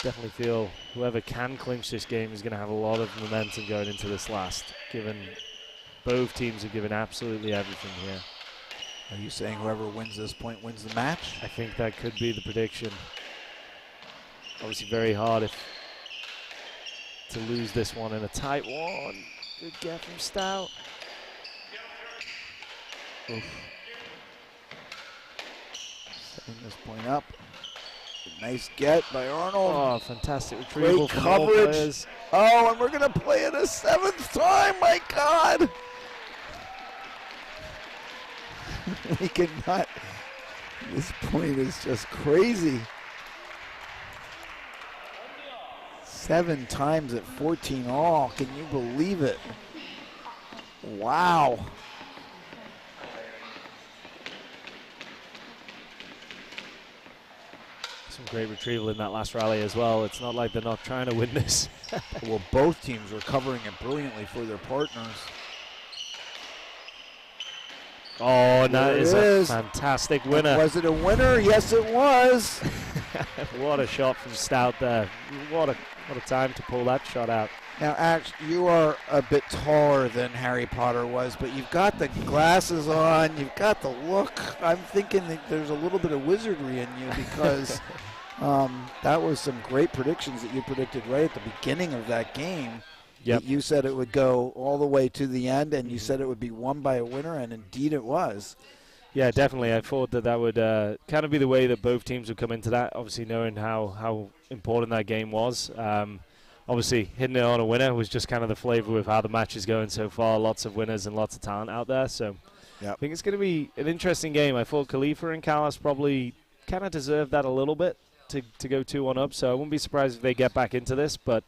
Definitely feel whoever can clinch this game is going to have a lot of momentum going into this last, given both teams have given absolutely everything here. Are you saying whoever wins this point wins the match? I think that could be the prediction. Obviously very hard to lose this one in a tight one. Good get from Stout. Oof. Setting this point up. Nice get by Arnold. Oh, fantastic retrieval. Great coverage. Oh, and we're going to play it a 7th time. My God. We cannot. This point is just crazy. 7 times at 14-all. Can you believe it? Wow. Some great retrieval in that last rally as well. It's not like they're not trying to win this. Well, both teams were covering it brilliantly for their partners. Oh, and that is a fantastic winner. Was it a winner? Yes, it was. What a shot from Stout there. What a time to pull that shot out. Now, Ash, you are a bit taller than Harry Potter was, but you've got the glasses on, you've got the look. I'm thinking that there's a little bit of wizardry in you because that was some great predictions that you predicted right at the beginning of that game. Yep. You said it would go all the way to the end, and you said it would be won by a winner, and indeed it was. Yeah, definitely. I thought that would kind of be the way that both teams would come into that, obviously knowing how important that game was. Obviously, hitting it on a winner was just kind of the flavor with how the match is going so far. Lots of winners and lots of talent out there. So yep. I think it's going to be an interesting game. I thought Khalifa and Callis probably kind of deserved that a little bit to go 2-1 up. So I wouldn't be surprised if they get back into this. But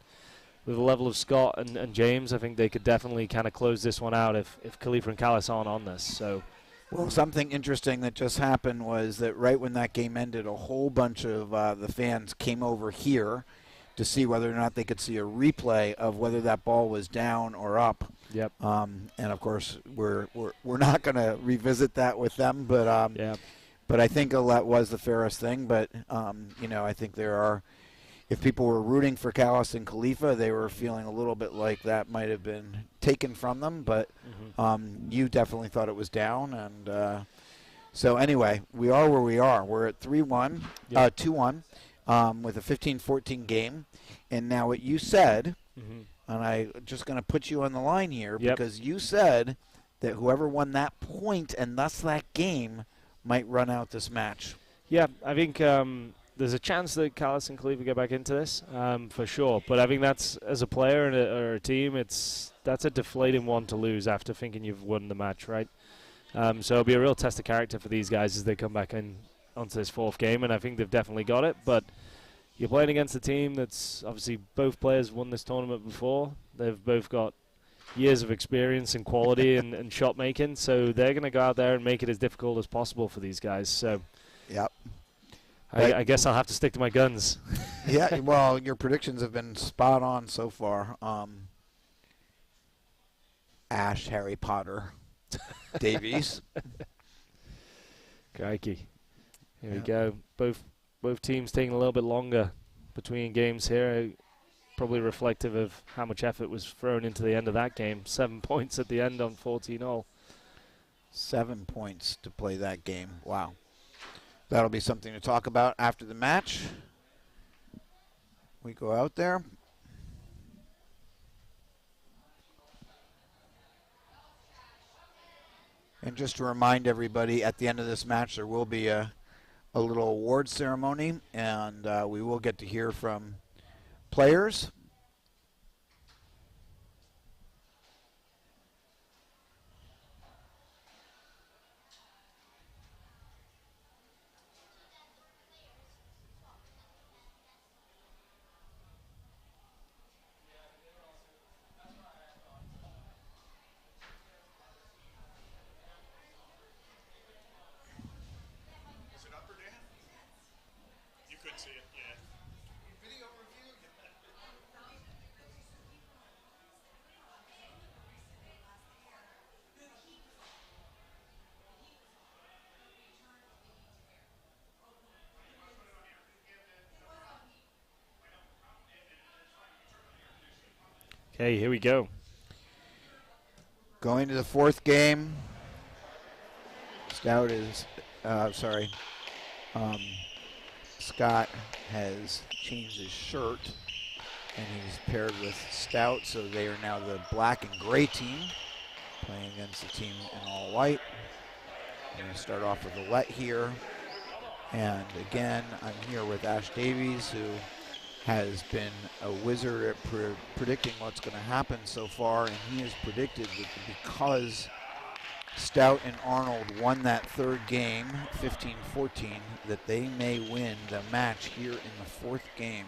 with the level of Scott and James, I think they could definitely kind of close this one out if Khalifa and Callis aren't on this. So. Well, something interesting that just happened was that right when that game ended, a whole bunch of the fans came over here to see whether or not they could see a replay of whether that ball was down or up. Yep. And of course, we're not going to revisit that with them, but Yeah. But I think that was the fairest thing. But I think there are, if people were rooting for Callis and Khalifa, they were feeling a little bit like that might have been taken from them. But you definitely thought it was down, and so anyway, we are where we are. We're at 3-1, 2-1. With a 15-14 game. And now what you said, and I'm just going to put you on the line here, because you said that whoever won that point and thus that game might run out this match. Yeah, I think there's a chance that Callis and Khalifa get back into this, for sure. But I think that's, as a player and or a team, that's a deflating one to lose after thinking you've won the match, right? So it'll be a real test of character for these guys as they come back in onto this fourth game, and I think they've definitely got it. But you're playing against a team that's obviously both players won this tournament before. They've both got years of experience and quality and shot making, so they're going to go out there and make it as difficult as possible for these guys. So, yep. I guess I'll have to stick to my guns. Yeah, well, your predictions have been spot on so far. Ash, Harry Potter, Davies. Crikey. Here we go. Both teams taking a little bit longer between games here. Probably reflective of how much effort was thrown into the end of that game. 7 points at the end on 14-all. 7 points to play that game. Wow. That'll be something to talk about after the match. We go out there. And just to remind everybody, at the end of this match, there will be a little award ceremony, and we will get to hear from players. Okay, here we go. Going to the fourth game. Scott has changed his shirt, and he's paired with Stout, so they are now the black and gray team, playing against the team in all white. I'm going to start off with Alette here, and again, I'm here with Ash Davies, who has been a wizard at predicting what's going to happen so far, and he has predicted that because Stout and Arnold won that third game, 15-14, that they may win the match here in the fourth game.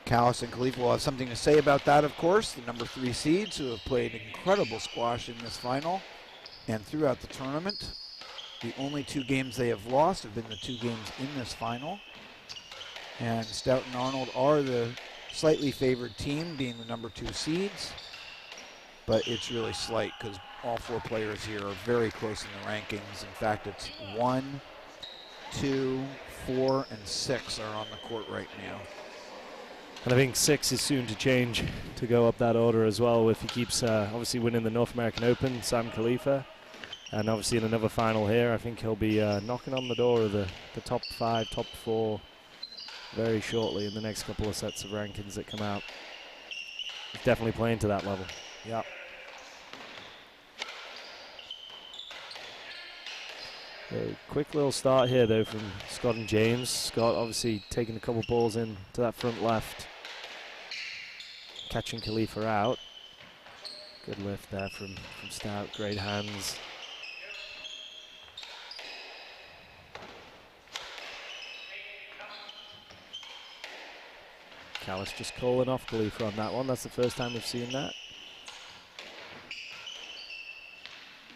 Callis and Khalifa will have something to say about that, of course, the number 3 seeds who have played incredible squash in this final and throughout the tournament. The only 2 games they have lost have been the 2 games in this final. And Stout and Arnold are the slightly favored team, being the number 2 seeds. But it's really slight because all 4 players here are very close in the rankings. In fact, it's 1, 2, 4, and 6 are on the court right now. And I think 6 is soon to change to go up that order as well, if he keeps obviously winning the North American Open, Sam Khalifa. And obviously in another final here, I think he'll be knocking on the door of the top 5, top 4 very shortly in the next couple of sets of rankings that come out. He's definitely playing to that level. Yep. A quick little start here though from Scott and James. Scott obviously taking a couple balls in to that front left, catching Khalifa out. Good lift there from Stout, great hands. Callis just calling off Khalifa on that one. That's the first time we've seen that.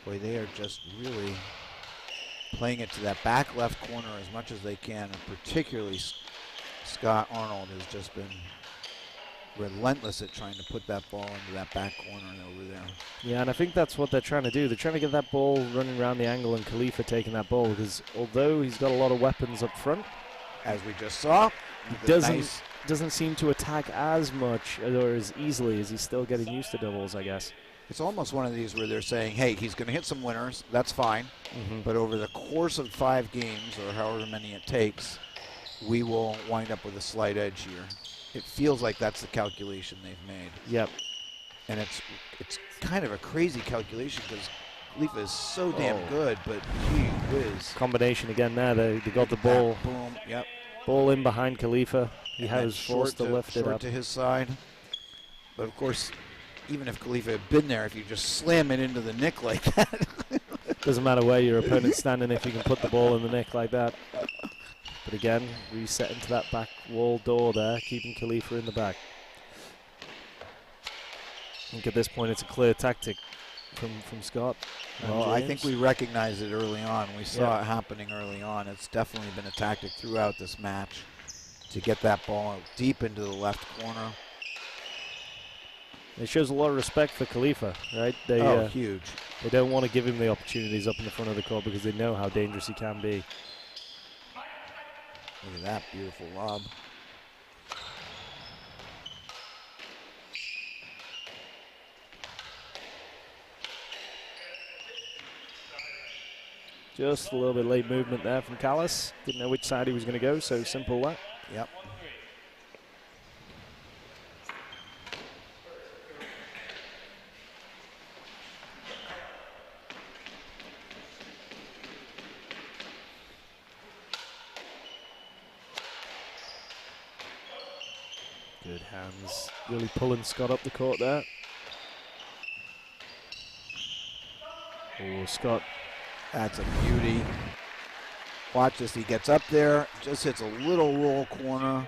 Boy, they are just really playing it to that back left corner as much as they can, and particularly Scott Arnold has just been relentless at trying to put that ball into that back corner over there. Yeah, and I think that's what they're trying to do. They're trying to get that ball running around the angle and Khalifa taking that ball, because although he's got a lot of weapons up front, as we just saw, he doesn't seem to attack as much or as easily as he's still getting used to doubles, I guess. It's almost one of these where they're saying, hey, he's going to hit some winners, that's fine, but over the course of 5 games, or however many it takes, we will wind up with a slight edge here. It feels like that's the calculation they've made. Yep. And it's kind of a crazy calculation because Khalifa is so damn good, but gee whiz. Combination again there, they got the ball. Boom. Yep. Ball in behind Khalifa. He And was forced to lift it short up. to his side. But of course, even if Khalifa had been there, if you just slam it into the nick like that. Doesn't matter where your opponent's standing if you can put the ball in the nick like that. But again, reset into that back wall door there, keeping Khalifa in the back. I think at this point it's a clear tactic from Scott. Well, I think we recognized it early on. We saw it happening early on. It's definitely been a tactic throughout this match to get that ball deep into the left corner. It shows a lot of respect for Khalifa, right? Huge. They don't want to give him the opportunities up in the front of the court because they know how dangerous he can be. Look at that beautiful lob. Just a little bit late movement there from Callis. Didn't know which side he was going to go, so simple that. Yep. Good hands. Really pulling Scott up the court there. Oh, Scott. That's a beauty. Watch this. He gets up there, just hits a little roll corner.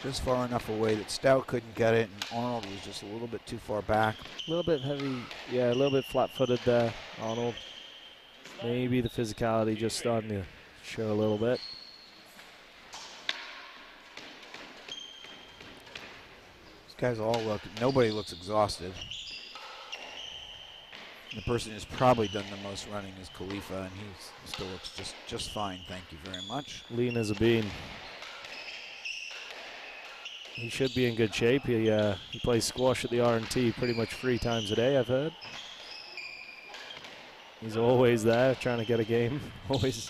Just far enough away that Stout couldn't get it, and Arnold was just a little bit too far back. A little bit heavy, yeah, a little bit flat-footed there, Arnold. Maybe the physicality just starting to show a little bit. These guys all look, nobody looks exhausted. The person who's probably done the most running is Khalifa, and he still looks just fine, thank you very much. Lean as a bean. He should be in good shape. He plays squash at the R&T pretty much 3 times a day, I've heard. He's always there trying to get a game, always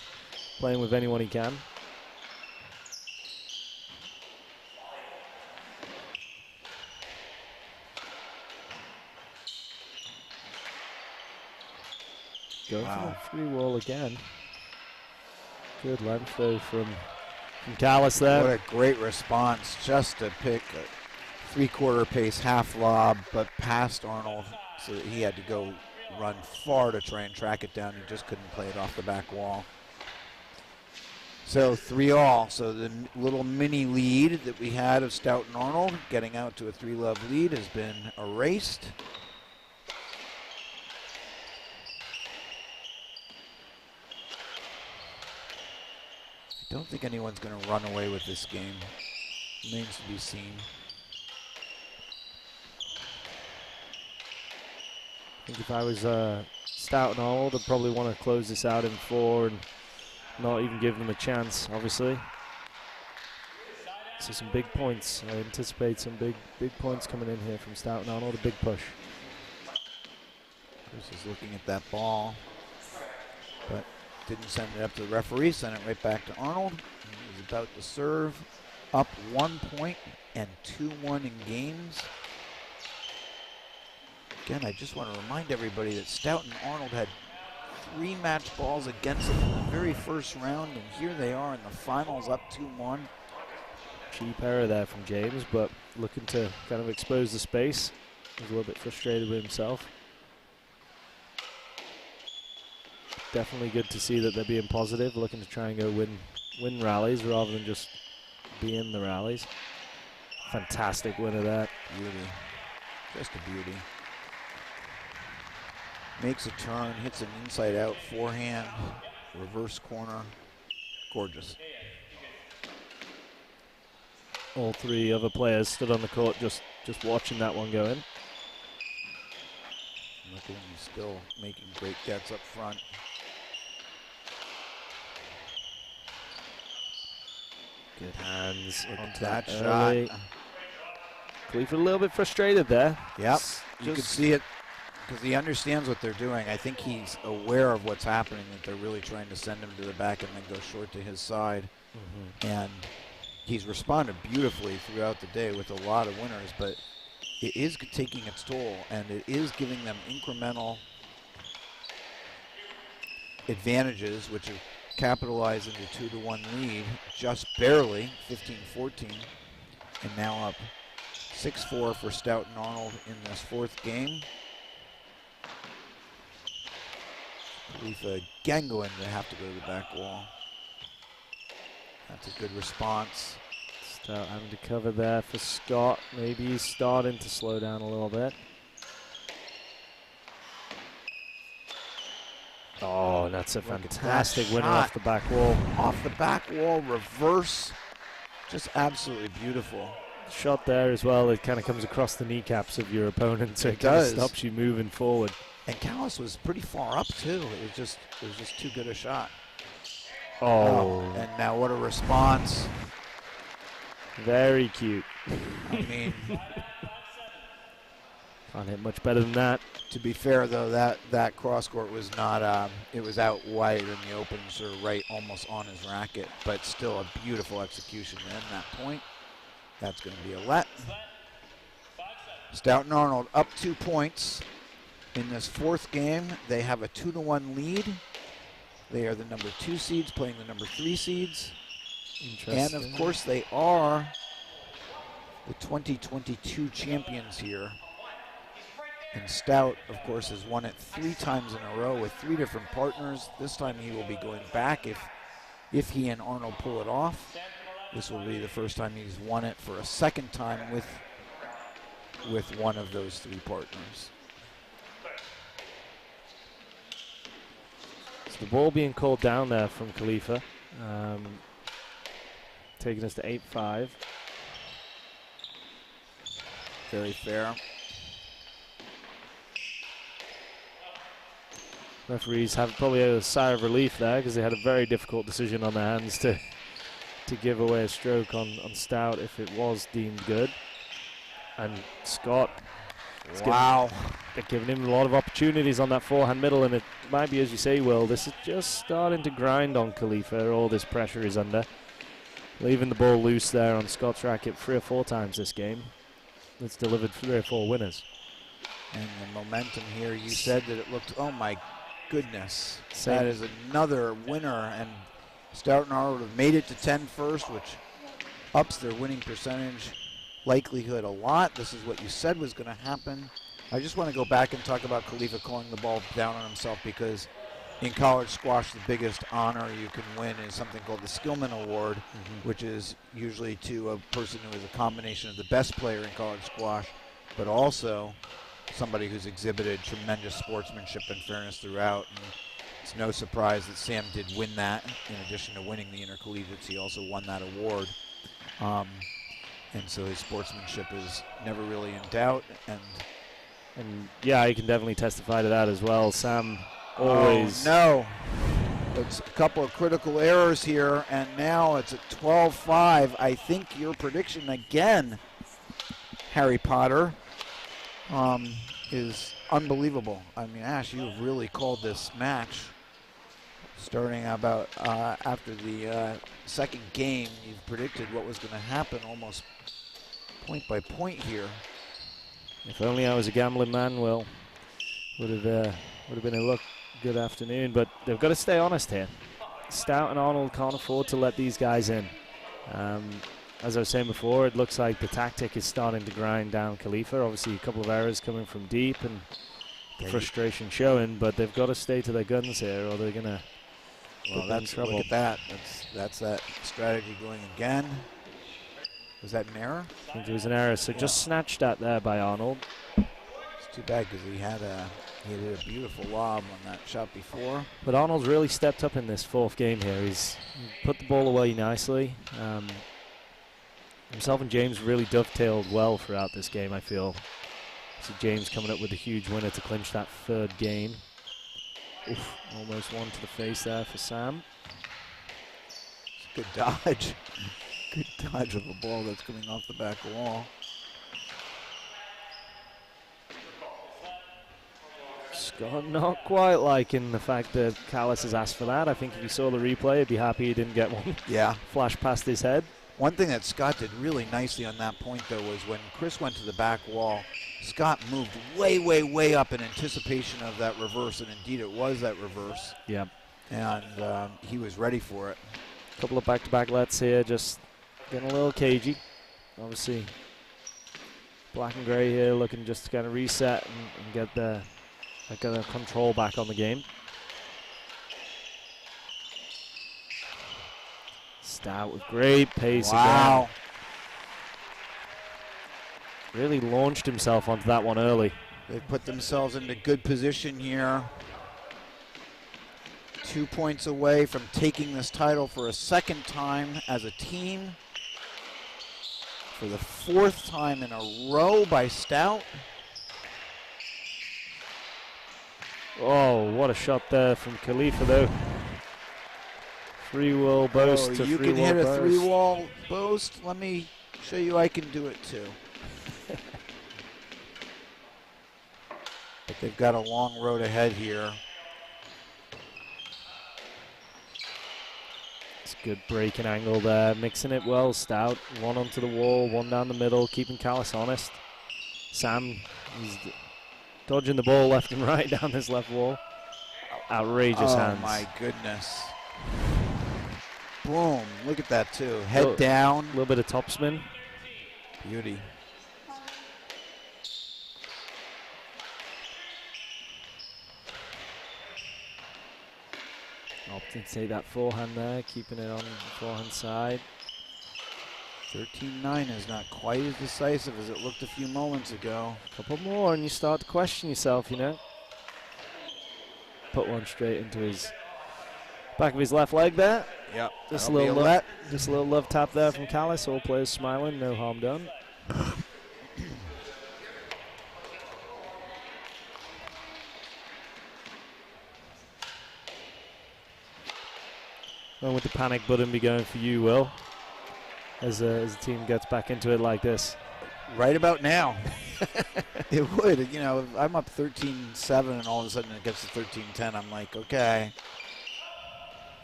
playing with anyone he can. Going for the free wall again. Good length though from Callis there. What a great response, just to pick a 3/4 pace half lob, but past Arnold, so that he had to go run far to try and track it down. He just couldn't play it off the back wall. So 3-all. So the little mini lead that we had of Stout and Arnold getting out to a 3-love lead has been erased. I don't think anyone's going to run away with this game. Remains to be seen. I think if I was Stout and Arnold, I'd probably want to close this out in 4 and not even give them a chance, obviously. So some big points. I anticipate some big points coming in here from Stout and Arnold, a big push. Chris is looking at that ball, but didn't send it up to the referee, sent it right back to Arnold. He was about to serve, up 1 point and 2-1 in games. Again, I just want to remind everybody that Stout and Arnold had 3 match balls against them in the very first round, and here they are in the finals, up 2-1. Cheap error there from James, but looking to kind of expose the space. He was a little bit frustrated with himself. Definitely good to see that they're being positive, looking to try and go win rallies rather than just be in the rallies. Fantastic winner there. Beauty. Just a beauty. Makes a turn, hits an inside-out forehand, reverse corner. Gorgeous. All 3 other players stood on the court just watching that one go in. Look at him, he's still making great gets up front. Good hands onto That early. shot. Khalifa a little bit frustrated there. Yep, you can see it because he understands what they're doing. I think he's aware of what's happening, that they're really trying to send him to the back and then go short to his side. And he's responded beautifully throughout the day with a lot of winners, but it is taking its toll, and it is giving them incremental advantages, which have capitalized into 2-1 lead, just barely, 15-14, and now up 6-4 for Stout and Arnold in this fourth game. Khalifa again going to have to go to the back wall. That's a good response. Stout having to cover there for Scott. Maybe he's starting to slow down a little bit. Oh, that's a fantastic winner off the back wall. Off the back wall, reverse, just absolutely beautiful. Shot there as well, it kind of comes across the kneecaps of your opponent, so it kind of stops you moving forward. And Callis was pretty far up too. It was just too good a shot. Oh. And now what a response. Very cute. I mean, can't hit much better than that. To be fair though, that cross court was not, it was out wide in the open, so right almost on his racket, but still a beautiful execution to end that point. That's going to be a let. Stout and Arnold up 2 points. In this fourth game, they have a 2-1 lead. They are the number 2 seeds playing the number 3 seeds. And of course they are the 2022 champions here. And Stout, of course, has won it 3 times in a row with 3 different partners. This time he will be going back if he and Arnold pull it off. This will be the first time he's won it for a second time with one of those 3 partners. So the ball being called down there from Khalifa, taking us to 8-5. Very fair. Referees have probably a sigh of relief there because they had a very difficult decision on their hands to give away a stroke on Stout if it was deemed good. And Scott, wow, they're giving him a lot of opportunities on that forehand middle, and it might be, as you say, Will, this is just starting to grind on Khalifa. All this pressure is under. Leaving the ball loose there on Scott's racket 3 or 4 times this game. It's delivered 3 or 4 winners. And the momentum here, you said that it looked, oh my goodness. That is another winner, and Stout and Arnold have made it to 10 first, which ups their winning percentage likelihood a lot. This is what you said was going to happen. I just want to go back and talk about Khalifa calling the ball down on himself, because in college squash, the biggest honor you can win is something called the Skillman Award, which is usually to a person who is a combination of the best player in college squash, but also somebody who's exhibited tremendous sportsmanship and fairness throughout. And it's no surprise that Sam did win that. In addition to winning the intercollegiates, he also won that award. And so his sportsmanship is never really in doubt. And yeah, I can definitely testify to that as well. Sam always... Oh, no. It's a couple of critical errors here, and now it's at 12-5. I think your prediction again, Harry Potter, is unbelievable. I mean, Ash, you have really called this match. Starting about after the second game, you've predicted what was going to happen almost point by point here. If only I was a gambling man, Will, would have been a good afternoon. But they've got to stay honest here. Stout and Arnold can't afford to let these guys in. As I was saying before, it looks like the tactic is starting to grind down Khalifa. Obviously, a couple of errors coming from deep and frustration showing, but they've got to stay to their guns here, or they're going to put them in trouble. Look at that. That's that strategy going again. Was that an error? I think it was an error. So just snatched at there by Arnold. It's too bad because he had a beautiful lob on that shot before. But Arnold's really stepped up in this fourth game here. He's put the ball away nicely. Himself and James really dovetailed well throughout this game, I feel. So James coming up with a huge winner to clinch that third game. Oof, almost one to the face there for Sam. It's a good dodge. Good dodge of a ball that's coming off the back wall. Scott not quite liking the fact that Callis has asked for that. I think if he saw the replay, he'd be happy he didn't get one. Yeah. Flash past his head. One thing that Scott did really nicely on that point, though, was when Chris went to the back wall, Scott moved way, way, way up in anticipation of that reverse, and indeed it was that reverse. Yeah. and he was ready for it. A couple of back-to-back lets here, just getting a little cagey. Obviously, black and gray here, looking just to kind of reset and get the control back on the game. Stout with great pace again. Really launched himself onto that one early. They've put themselves into good position here. 2 points away from taking this title for a second time as a team. For the 4th time in a row by Stout. Oh, what a shot there from Khalifa, though. Three-wall boast to you three-wall can hit boast. a 3-wall boast. Let me show you I can do it too. But they've got a long road ahead here. It's a good breaking angle there, mixing it well. Stout, one onto the wall, one down the middle, keeping Callis honest. Sam, he's dodging the ball left and right down this left wall. Outrageous hands. Oh my goodness. Boom, look at that too. Head down. A little bit of topspin. Beauty. Opting to take that forehand there, keeping it on the forehand side. 13-9 is not quite as decisive as it looked a few moments ago. A couple more and you start to question yourself, you know. Put one straight into his back of his left leg there. Yep. Just a little love tap there from Callis. All players smiling, no harm done. When would the panic button be going for you, Will, as the team gets back into it like this? Right about now. It would. You know, if I'm up 13-7 and all of a sudden it gets to 13-10, I'm like, okay.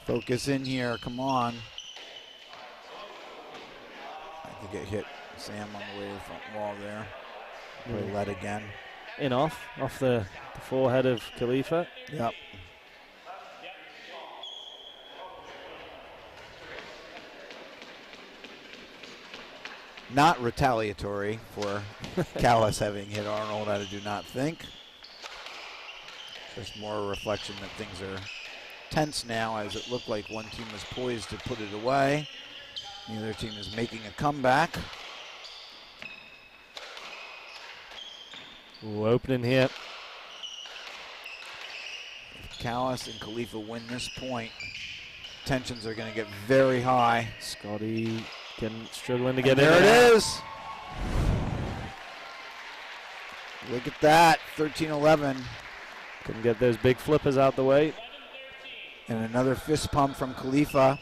Focus in here, come on. I think it hit Sam on the way to the front wall there. Probably let again. Off the forehead of Khalifa. Yep. Not retaliatory for Callis having hit Arnold, I do not think. Just more a reflection that things are tense now, as it looked like one team was poised to put it away. The other team is making a comeback. Ooh, opening here. If Callis and Khalifa win this point, tensions are going to get very high. Scotty struggling to get in. There it is. Look at that, 13-11. Couldn't get those big flippers out the way. And another fist pump from Khalifa.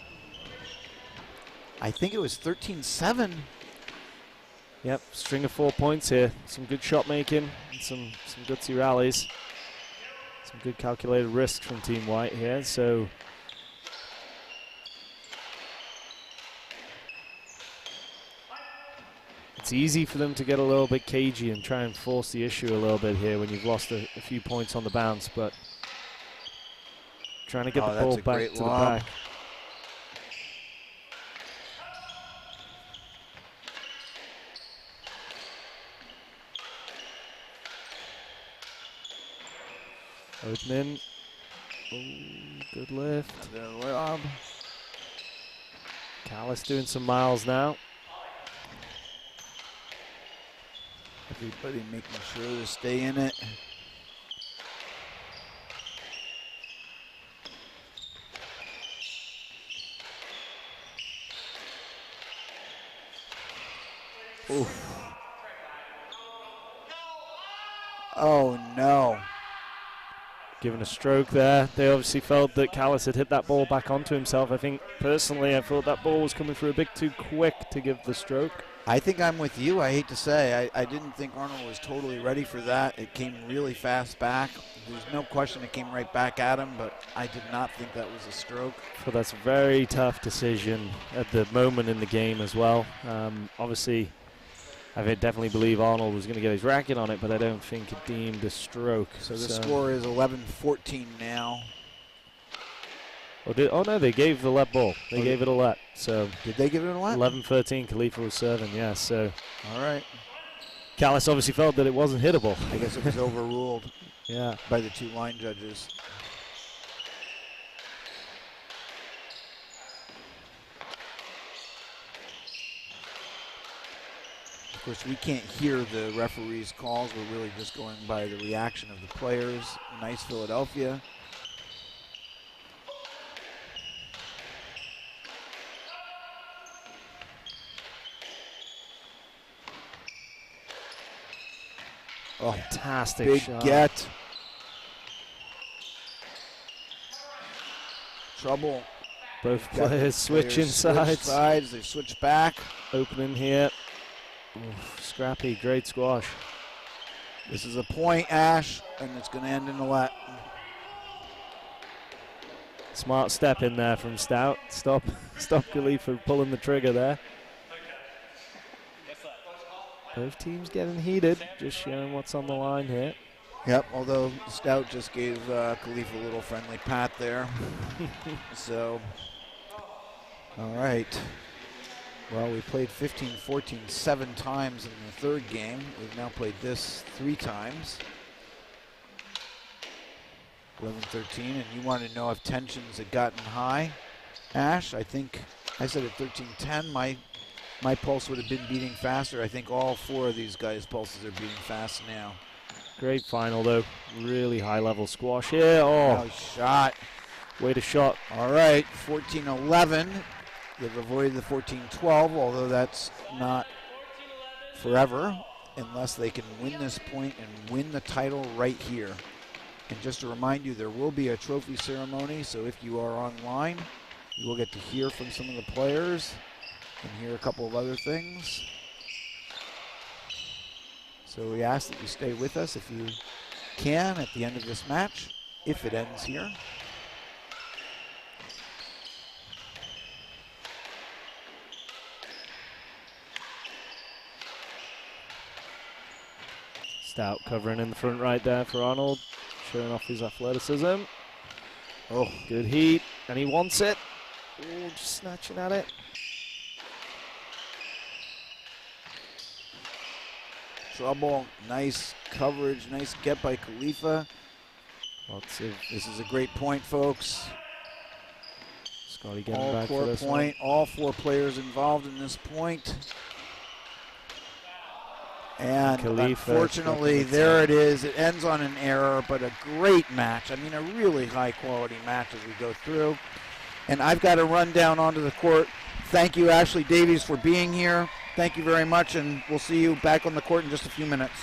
I think it was 13-7. Yep, string of 4 points here. Some good shot making, and some gutsy rallies. Some good calculated risk from Team White here. So it's easy for them to get a little bit cagey and try and force the issue a little bit here when you've lost a few points on the bounce, but trying to get the ball back to the back. Opening. Ooh, good lift. Callis doing some miles now. Everybody making sure to stay in it. Oof. Oh no. Given a stroke there. They obviously felt that Callis had hit that ball back onto himself. I think personally I thought that ball was coming through a bit too quick to give the stroke. I think I'm with you. I hate to say. I didn't think Arnold was totally ready for that. It came really fast back. There's no question it came right back at him, but I did not think that was a stroke. So that's a very tough decision at the moment in the game as well. Obviously, I definitely believe Arnold was going to get his racket on it, but I don't think it deemed a stroke. So the score is 11-14 now. Oh no, they gave the let ball. They gave it a let. So did they give it a let? 11-13, Khalifa was serving, yeah. So all right. Callis obviously felt that it wasn't hittable. I guess it was overruled. Yeah. By the 2 line judges. Of course, we can't hear the referee's calls. We're really just going by the reaction of the players. Nice Philadelphia. Oh, fantastic big shot. Get. Trouble. Both players switching sides. They switch back. Opening here. Oof, scrappy, great squash. This is a point, Ash, and it's going to end in a let. Smart step in there from Stout. Stop Khalifa pulling the trigger there. Both teams getting heated, just showing what's on the line here. Yep, although Stout just gave Khalifa a little friendly pat there. So, all right. Well, we played 15-14 7 times in the 3rd game. We've now played this 3 times. 11-13, and you want to know if tensions had gotten high. Ash, I think I said at 13-10, my pulse would have been beating faster. I think all 4 of these guys' pulses are beating fast now. Great final, though. Really high-level squash here. Oh, nice shot. Way to shot. All right, 14-11. They've avoided the 14-12, although that's not forever, unless they can win this point and win the title right here. And just to remind you, there will be a trophy ceremony, so if you are online, you will get to hear from some of the players and hear a couple of other things. So we ask that you stay with us if you can at the end of this match, if it ends here. Stout covering in the front right there for Arnold, showing off his athleticism. Oh, good heat, and he wants it. Ooh, just snatching at it. Trouble, nice coverage, nice get by Khalifa. This is a great point, folks. Scotty getting all back court for this point, one. all 4 players involved in this point. And unfortunately, there it is. It ends on an error, but a great match. I mean, a really high-quality match as we go through. And I've got to run down onto the court. Thank you, Ashley Davies, for being here. Thank you very much, and we'll see you back on the court in just a few minutes.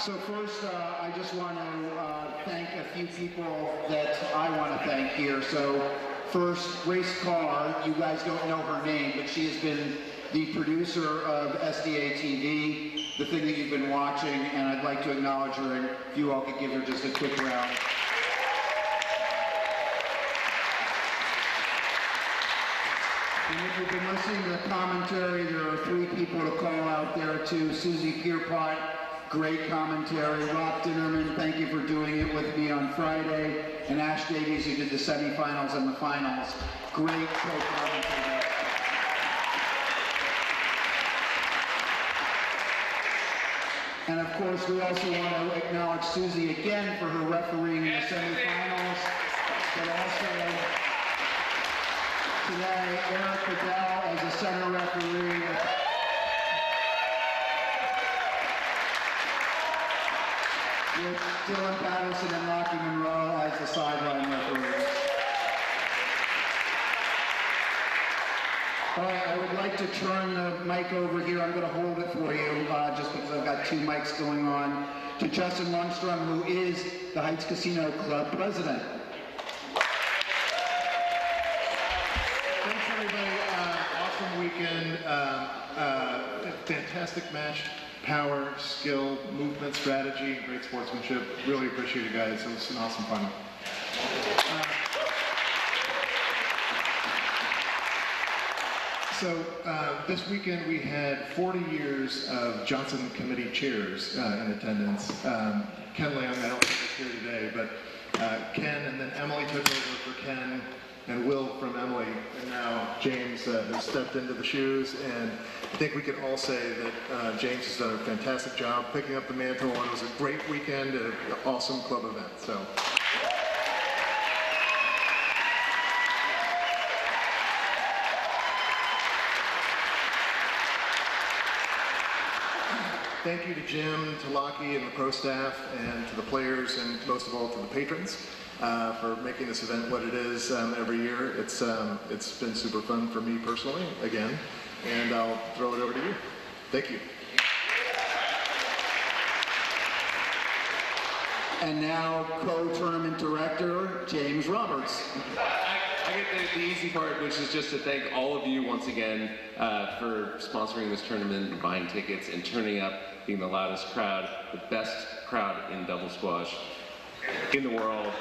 So first, I just want to thank a few people that I want to thank here. So first, Grace Carr. You guys don't know her name, but she has been the producer of SDA TV, the thing that you've been watching, and I'd like to acknowledge her, and if you all could give her just a quick round. And if you've been listening to the commentary, there are 3 people to call out there too. Susie Pierpont, great commentary. Rob Dinnerman, thank you for doing it with me on Friday. And Ash Davies, who did the semifinals and the finals. Great co-commentary. And of course, we also want to acknowledge Susie again for her refereeing in the semifinals, but also today, Eric Bedell as a center referee. With Dylan Patterson and Rocky Monroe as the sideline referees. All right, I would like to turn the mic over here. I'm going to hold it for you just because I've got 2 mics going on. To Justin Lundstrom, who is the Heights Casino Club president. Thanks, everybody. Awesome weekend. Fantastic match. Power, skill, movement, strategy, great sportsmanship. Really appreciate it, guys. It was an awesome fun. So this weekend we had 40 years of Johnson Committee chairs in attendance. Ken Leung, I don't think he's here today, but Ken and then Emily took over for Ken and Will from Emily, and now James has stepped into the shoes, and I think we can all say that James has done a fantastic job picking up the mantle, and it was a great weekend and an awesome club event. So. Thank you to Jim, to Lockie and the pro staff, and to the players, and most of all to the patrons for making this event what it is every year. It's been super fun for me personally, again, and I'll throw it over to you. Thank you. And now, co-tournament director, James Roberts. I get the easy part, which is just to thank all of you once again for sponsoring this tournament and buying tickets and turning up, being the loudest crowd, the best crowd in double squash in the world.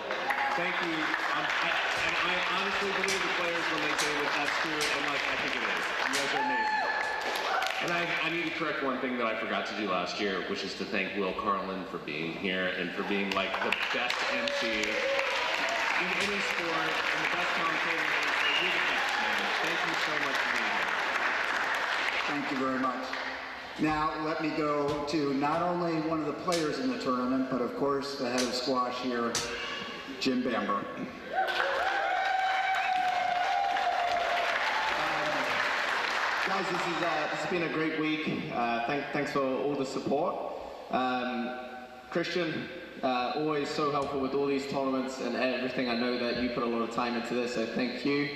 Thank you. And I honestly believe the players when they say that that's true, and like, I think it is. You guys are amazing. And I need to correct one thing that I forgot to do last year, which is to thank Will Carlin for being here and for being like the best MC in any sport and the best commentator. You're the best, man. Thank you so much for being here. Thank you very much. Now, let me go to not only one of the players in the tournament, but of course the head of squash here, Jim Bamber. Guys, this has been a great week. Thanks for all the support. Christian, always so helpful with all these tournaments and everything. I know that you put a lot of time into this, so thank you.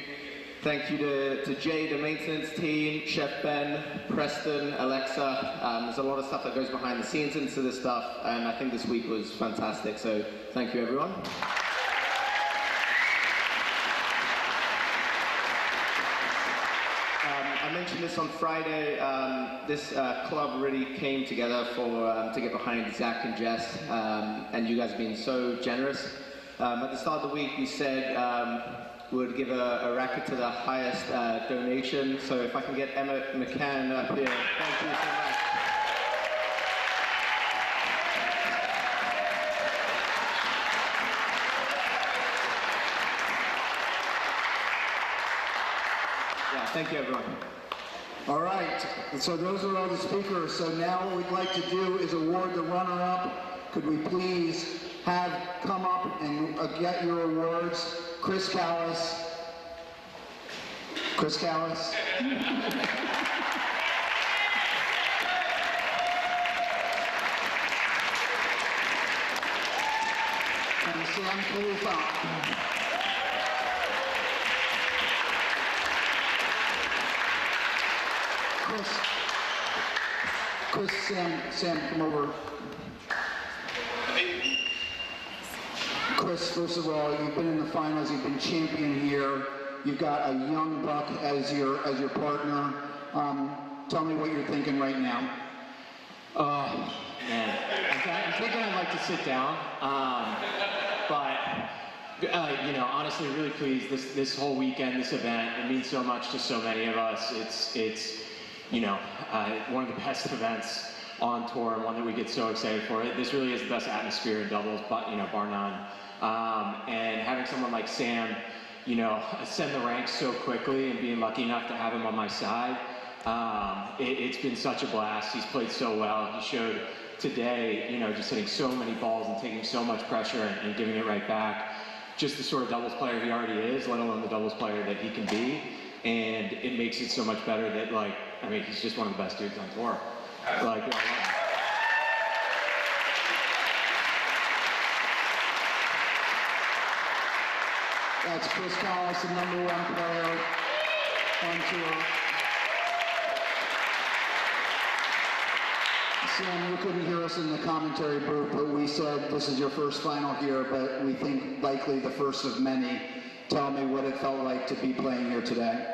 Thank you to Jay, the maintenance team, Chef Ben, Preston, Alexa. There's a lot of stuff that goes behind the scenes into this stuff, and I think this week was fantastic, so thank you, everyone. I mentioned this on Friday. This club really came together to get behind Zach and Jess, and you guys have been so generous. At the start of the week, we said we would give a racket to the highest donation. So if I can get Emma McCann up here, thank you so much. Yeah, thank you, everyone. All right, so those are all the speakers. So now what we'd like to do is award the runner-up. Could we please have come up and get your awards? Chris Callis. Chris Callis. And Sam Khalifa. Chris, Sam, come over. Chris, first of all, you've been in the finals, you've been champion here, you've got a young buck as your partner. Tell me what you're thinking right now. Man, I'm thinking I'd like to sit down, but you know, honestly, really pleased. This whole weekend, this event, it means so much to so many of us. It's you know, one of the best events on tour, and one that we get so excited for. This really is the best atmosphere in doubles, but you know, bar none. And having someone like Sam, you know, ascend the ranks so quickly, and being lucky enough to have him on my side. It's been such a blast. He's played so well. He showed today, you know, just hitting so many balls and taking so much pressure and giving it right back. Just the sort of doubles player he already is, let alone the doubles player that he can be. And it makes it so much better that, like, I mean, he's just one of the best dudes on tour. Like, I love him. That's Chris Collis, the #1 player on tour. Sam, you couldn't hear us in the commentary booth, but we said this is your first final here, but we think likely the first of many. Tell me what it felt like to be playing here today.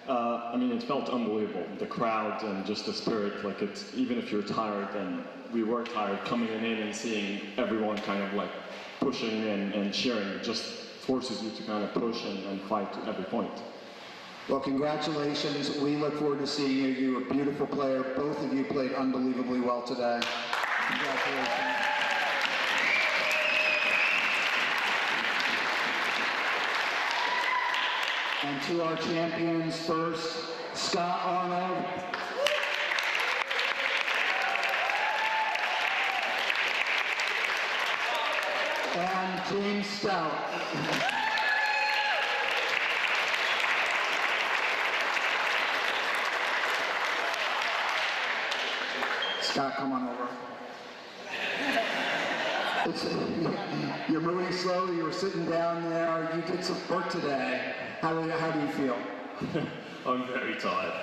I mean, it felt unbelievable. The crowd and just the spirit, like it's, even if you're tired, and we were tired, coming in and seeing everyone kind of like pushing and cheering, it just forces you to kind of push and fight to every point. Well, congratulations. We look forward to seeing you. You're a beautiful player. Both of you played unbelievably well today. Congratulations. And to our champions first, Scott Arnold. And James Stout. Scott, come on over. You're moving slowly. You were sitting down there. You did some work today. How do you feel? I'm very tired.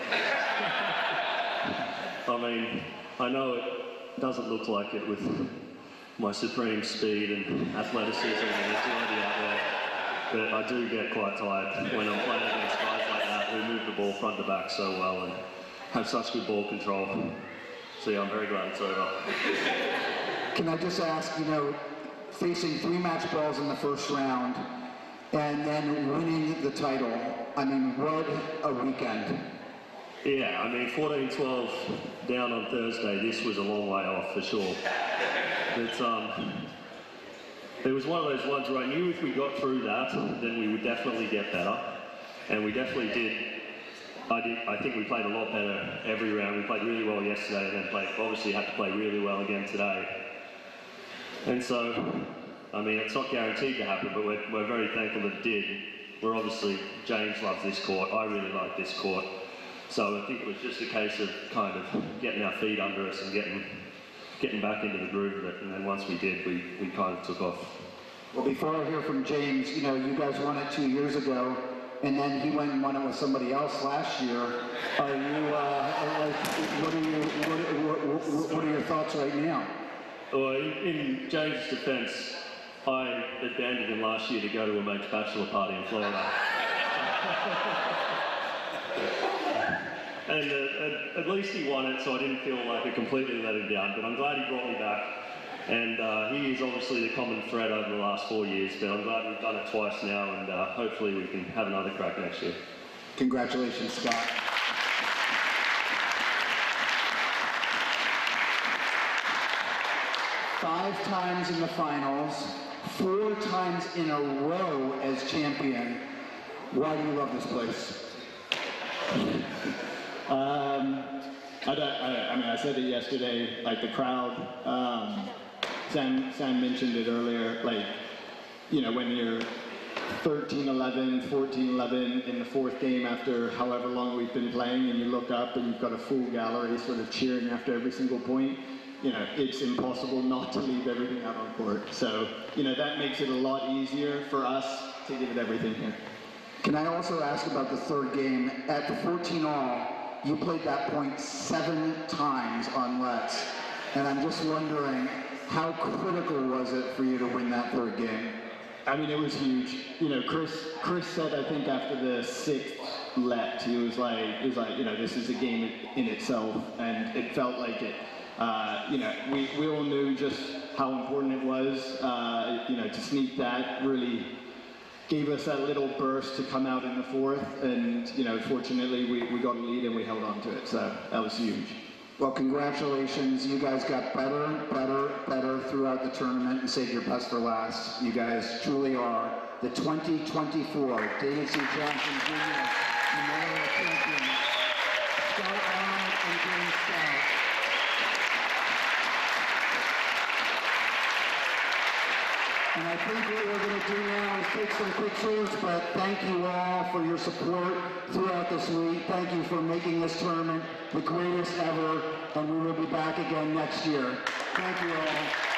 I mean, I know it doesn't look like it with my supreme speed and athleticism and agility out there, but I do get quite tired when I'm playing against guys like that who move the ball front to back so well and have such good ball control. So yeah, I'm very glad it's over. Can I just ask, you know, facing 3 match balls in the first round and then winning the title, I mean, what a weekend. Yeah, I mean, 14-12 down on Thursday, this was a long way off for sure. But it was one of those ones where I knew if we got through that, then we would definitely get better. And we definitely did. I think we played a lot better every round. We played really well yesterday and then obviously had to play really well again today. And so, I mean, it's not guaranteed to happen, but we're very thankful that it did. We're obviously, James loves this court, I really like this court. So I think it was just a case of kind of getting our feet under us and getting back into the groove of it. And then once we did, we kind of took off. Well, before I hear from James, you know, you guys won it 2 years ago, and then he went and won it with somebody else last year. Are you, what are your thoughts right now? Well, in James' defence, I abandoned him last year to go to a mate's bachelor party in Florida. And at least he won it, so I didn't feel like I completely let him down, but I'm glad he brought me back. And he is obviously the common thread over the last 4 years, but I'm glad we've done it twice now, and hopefully we can have another crack next year. Congratulations, Scott. Five times in the finals, 4 times in a row as champion. Why do you love this place? I mean, I said it yesterday, like the crowd, Sam mentioned it earlier, like, you know, when you're 13-11, 14-11 in the 4th game after however long we've been playing, and you look up and you've got a full gallery sort of cheering after every single point, you know, it's impossible not to leave everything out on court. So, you know, that makes it a lot easier for us to give it everything here. Can I also ask about the 3rd game? At the 14-all, you played that point 7 times on Let's, and I'm just wondering, how critical was it for you to win that 3rd game? I mean, it was huge. You know, Chris said, I think after the 6th let, he was like, you know, this is a game in itself, and it felt like it. You know, we all knew just how important it was. You know, to sneak that really gave us that little burst to come out in the 4th, and you know, fortunately we got a lead and we held on to it. So that was huge. Well, congratulations. You guys got better throughout the tournament and saved your best for last. You guys truly are the 2024 Davidson Johnson Jr. Memorial Champion. Scout Arnold and Green Scout. And I think what we're going to do now is take some pictures, but thank you all for your support throughout this week. Thank you for making this tournament the greatest ever, and we will be back again next year. Thank you all.